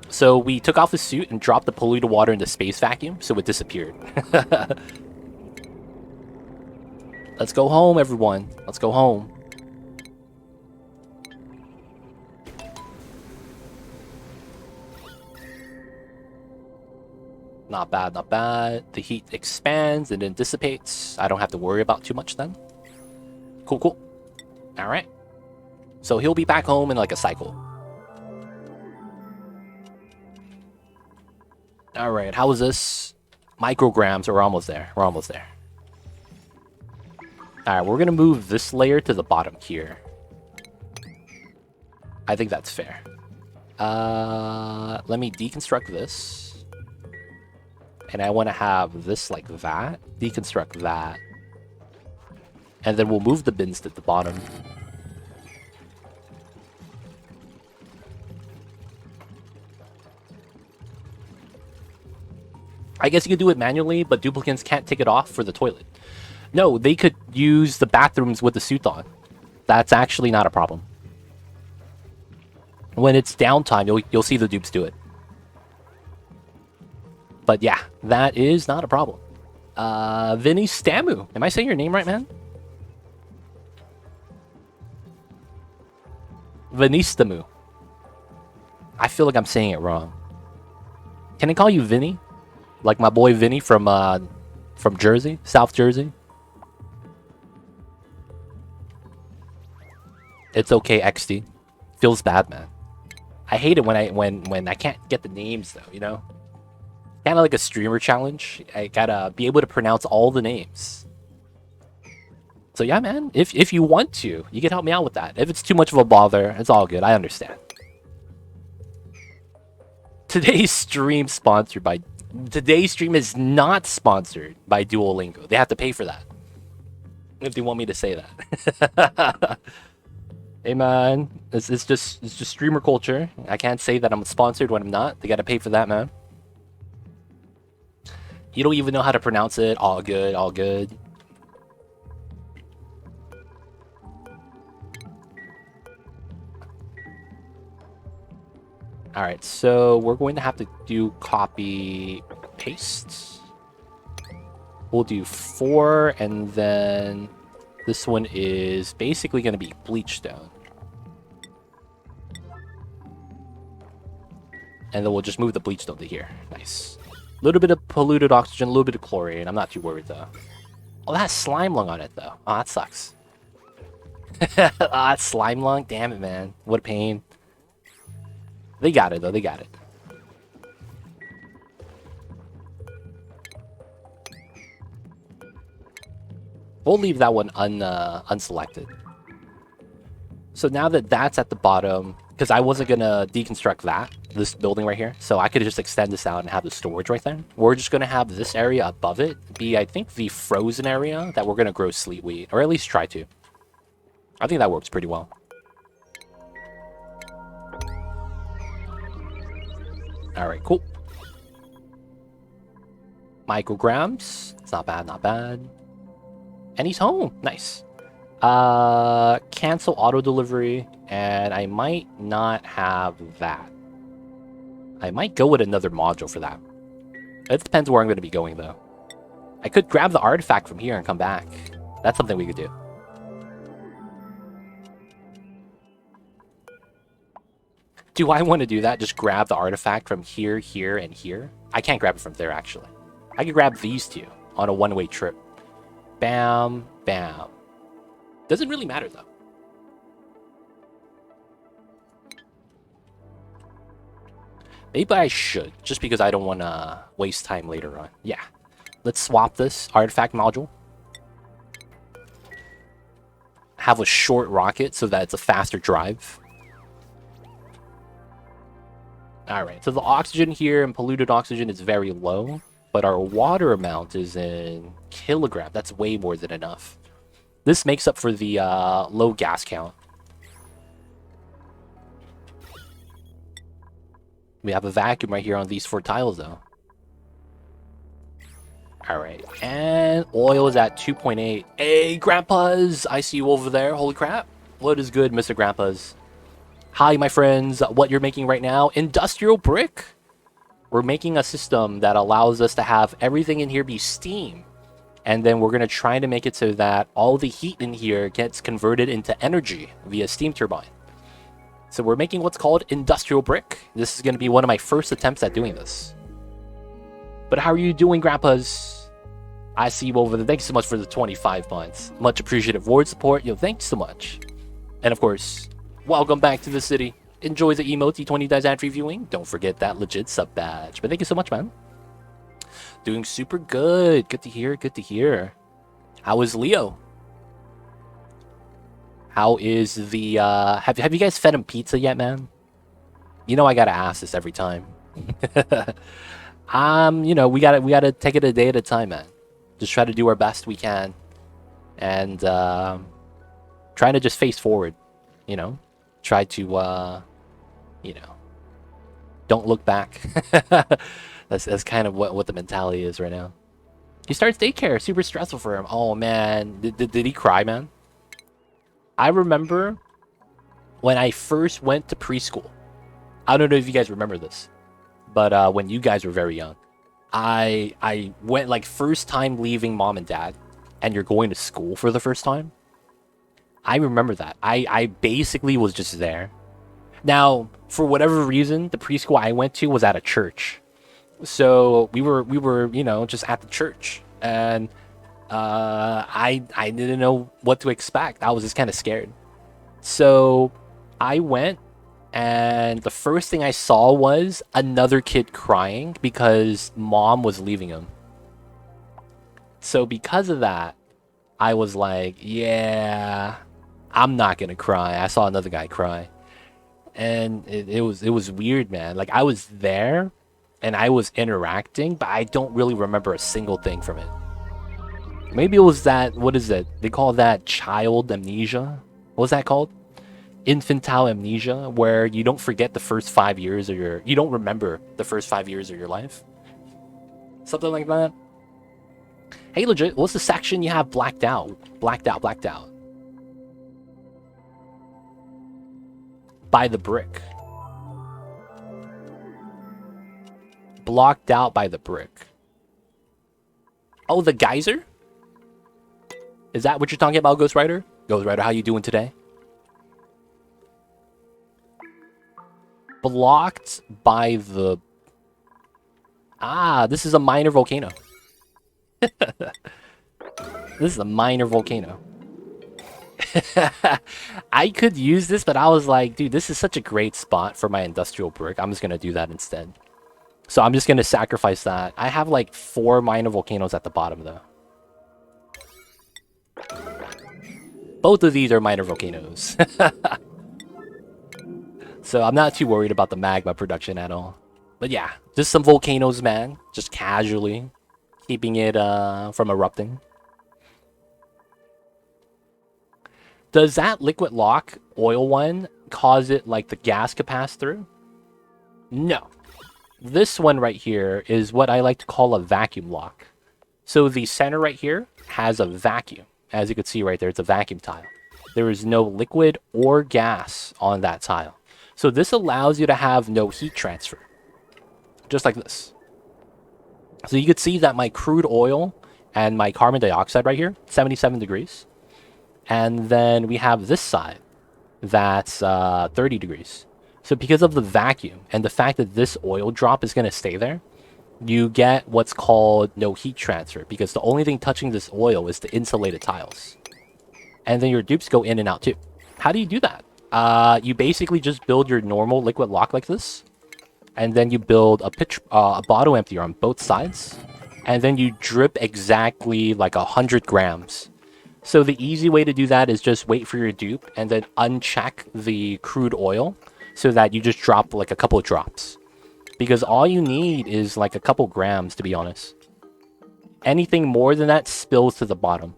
So we took off the suit and dropped the polluted water into space vacuum, so it disappeared. Let's go home, everyone. Let's go home. Not bad, not bad. The heat expands and then dissipates. I don't have to worry about too much then. Cool. Alright. So he'll be back home in like a cycle. Alright, how is this? Micrograms, we're almost there. We're almost there. Alright, we're gonna move this layer to the bottom here. I think that's fair. Let me deconstruct this. And I want to have this like that. Deconstruct that. And then we'll move the bins to the bottom. I guess you could do it manually, but duplicants can't take it off for the toilet. No, they could use the bathrooms with the suit on. That's actually not a problem. When it's downtime, you'll see the dupes do it. But yeah, that is not a problem. Vinny Stamu. Am I saying your name right, man? Vinistamu. I feel like I'm saying it wrong. Can I call you Vinny? Like my boy Vinny from Jersey, South Jersey. It's okay, XD. Feels bad, man. I hate it when I can't get the names though, you know? Kind of like a streamer challenge. I gotta be able to pronounce all the names. So yeah, man, if you want to, you can help me out with that. If it's too much of a bother, it's all good. I understand. Today's stream is not sponsored by Duolingo. They have to pay for that. If they want me to say that. Hey man, it's just streamer culture. I can't say that I'm sponsored when I'm not. They gotta pay for that, man. You don't even know how to pronounce it. All good, all good. Alright, so we're going to have to do copy paste. We'll do 4, and then this one is basically going to be bleach stone. And then we'll just move the bleach stone to here. Nice. A little bit of polluted oxygen, a little bit of chlorine. I'm not too worried though. Oh, that has slime lung on it though. Oh, that sucks. That's slime lung? Damn it, man. What a pain. They got it though, they got it. We'll leave that one unselected. So now that that's at the bottom, because I wasn't going to deconstruct this building right here, so I could just extend this out and have the storage right there. We're just going to have this area above it be, I think, the frozen area that we're going to grow sleet wheat, or at least try to. I think that works pretty well. Alright, cool. Micrograms. It's not bad, not bad. And he's home. Nice. Cancel auto delivery, and I might not have that. I might go with another module for that. It depends where I'm going to be going, though. I could grab the artifact from here and come back. That's something we could do. Do I want to do that? Just grab the artifact from here, here, and here? I can't grab it from there, actually. I could grab these two on a one-way trip. Bam, bam. Doesn't really matter, though. Maybe I should, just because I don't want to waste time later on. Yeah. Let's swap this artifact module. Have a short rocket so that it's a faster drive. Alright, so the oxygen here and polluted oxygen is very low, but our water amount is in kilograms. That's way more than enough. This makes up for the low gas count. We have a vacuum right here on these 4 tiles, though. Alright, and oil is at 2.8. Hey, Grandpas! I see you over there. Holy crap. What is good, Mr. Grandpas? Hi, my friends. What you're making right now? Industrial brick? We're making a system that allows us to have everything in here be steam. And then we're going to try to make it so that all the heat in here gets converted into energy via steam turbine. So we're making what's called industrial brick. This is going to be one of my first attempts at doing this. But how are you doing, Grandpas? I see you over there. Thanks so much for the 25 months. Much appreciative ward support. Yo, thanks so much. And of course, welcome back to the city. Enjoy the emote, T20 Dies ad viewing. Don't forget that legit sub badge. But thank you so much, man. Doing super good. Good to hear. Good to hear. How is Leo? How is the have you guys fed him pizza yet, man? You know I gotta ask this every time. You know, we gotta take it a day at a time, man. Just try to do our best we can, and trying to just face forward. You know, try to you know, don't look back. That's kind of what the mentality is right now. He starts daycare, super stressful for him. Oh man, did he cry, man? I remember when I first went to preschool. I don't know if you guys remember this, but when you guys were very young, I went like first time leaving mom and dad, and you're going to school for the first time. I remember that. I basically was just there. Now, for whatever reason, the preschool I went to was at a church. So we were, you know, just at the church. And I didn't know what to expect. I was just kind of scared. So I went, and the first thing I saw was another kid crying because mom was leaving him. So because of that, I was like, yeah, I'm not gonna cry. I saw another guy cry. And it was weird, man. Like I was there and I was interacting, but I don't really remember a single thing from it. Maybe it was that, what is it? They call that child amnesia. What was that called? Infantile amnesia, where you don't forget the first 5 years of you don't remember the first 5 years of your life. Something like that. Hey, legit, what's the section you have blacked out? Blacked out, blacked out. By the brick. Blocked out by the brick. Oh, the geyser? Is that what you're talking about, Ghost Rider? Ghost Rider, how you doing today? Blocked by the... Ah, this is a minor volcano. This is a minor volcano. I could use this, but I was like, dude, this is such a great spot for my industrial brick. I'm just going to do that instead. So I'm just going to sacrifice that. I have like 4 minor volcanoes at the bottom, though. Both of these are minor volcanoes. So I'm not too worried about the magma production at all. But yeah, just some volcanoes, man. Just casually keeping it from erupting. Does that liquid lock oil one cause it like the gas to pass through? No. This one right here is what I like to call a vacuum lock. So the center right here has a vacuum. As you can see right there, it's a vacuum tile. There is no liquid or gas on that tile. So this allows you to have no heat transfer. Just like this. So you could see that my crude oil and my carbon dioxide right here, 77 degrees. And then we have this side that's 30 degrees. So because of the vacuum and the fact that this oil drop is going to stay there, you get what's called no heat transfer, because the only thing touching this oil is the insulated tiles. And then your dupes go in and out too. How do you do that? You basically just build your normal liquid lock like this, and then you build a bottle emptier on both sides, and then you drip exactly like 100 grams. So the easy way to do that is just wait for your dupe and then uncheck the crude oil so that you just drop like a couple of drops. Because all you need is like a couple grams, to be honest. Anything more than that spills to the bottom.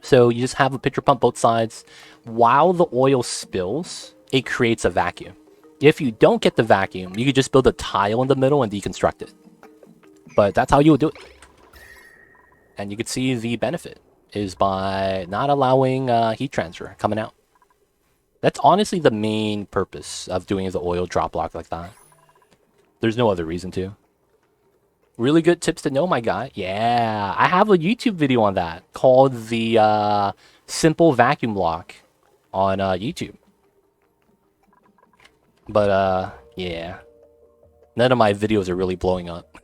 So you just have a pitcher pump both sides. While the oil spills, it creates a vacuum. If you don't get the vacuum, you could just build a tile in the middle and deconstruct it. But that's how you would do it. And you could see the benefit is by not allowing heat transfer coming out. That's honestly the main purpose of doing the oil drop block like that. There's no other reason to. Really good tips to know, my guy. Yeah, I have a YouTube video on that called the Simple Vacuum Lock on YouTube. But yeah, none of my videos are really blowing up.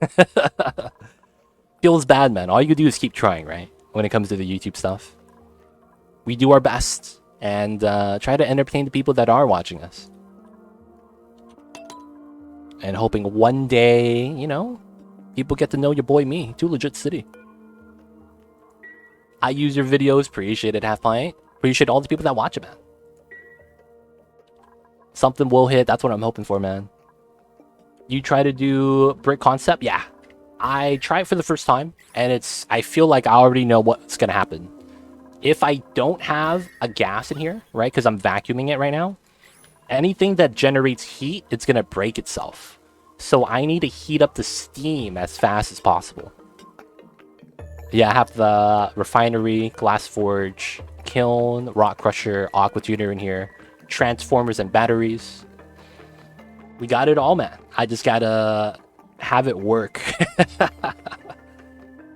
Feels bad, man. All you can do is keep trying, right? When it comes to the YouTube stuff. We do our best and try to entertain the people that are watching us. And hoping one day, you know, people get to know your boy me, Too Legit City. I use your videos, appreciate it, Half Pint. Appreciate all the people that watch it, man. Something will hit, that's what I'm hoping for, man. You try to do brick concept? Yeah. I try it for the first time, and I feel like I already know what's gonna happen. If I don't have a gas in here, right, because I'm vacuuming it right now, anything that generates heat, it's gonna break itself. So I need to heat up the steam as fast as possible. Yeah, I have the refinery, glass forge, kiln, rock crusher, aqua tuner in here, transformers and batteries. We got it all, man. I just gotta have it work.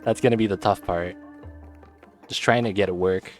That's gonna be the tough part. Just trying to get it work.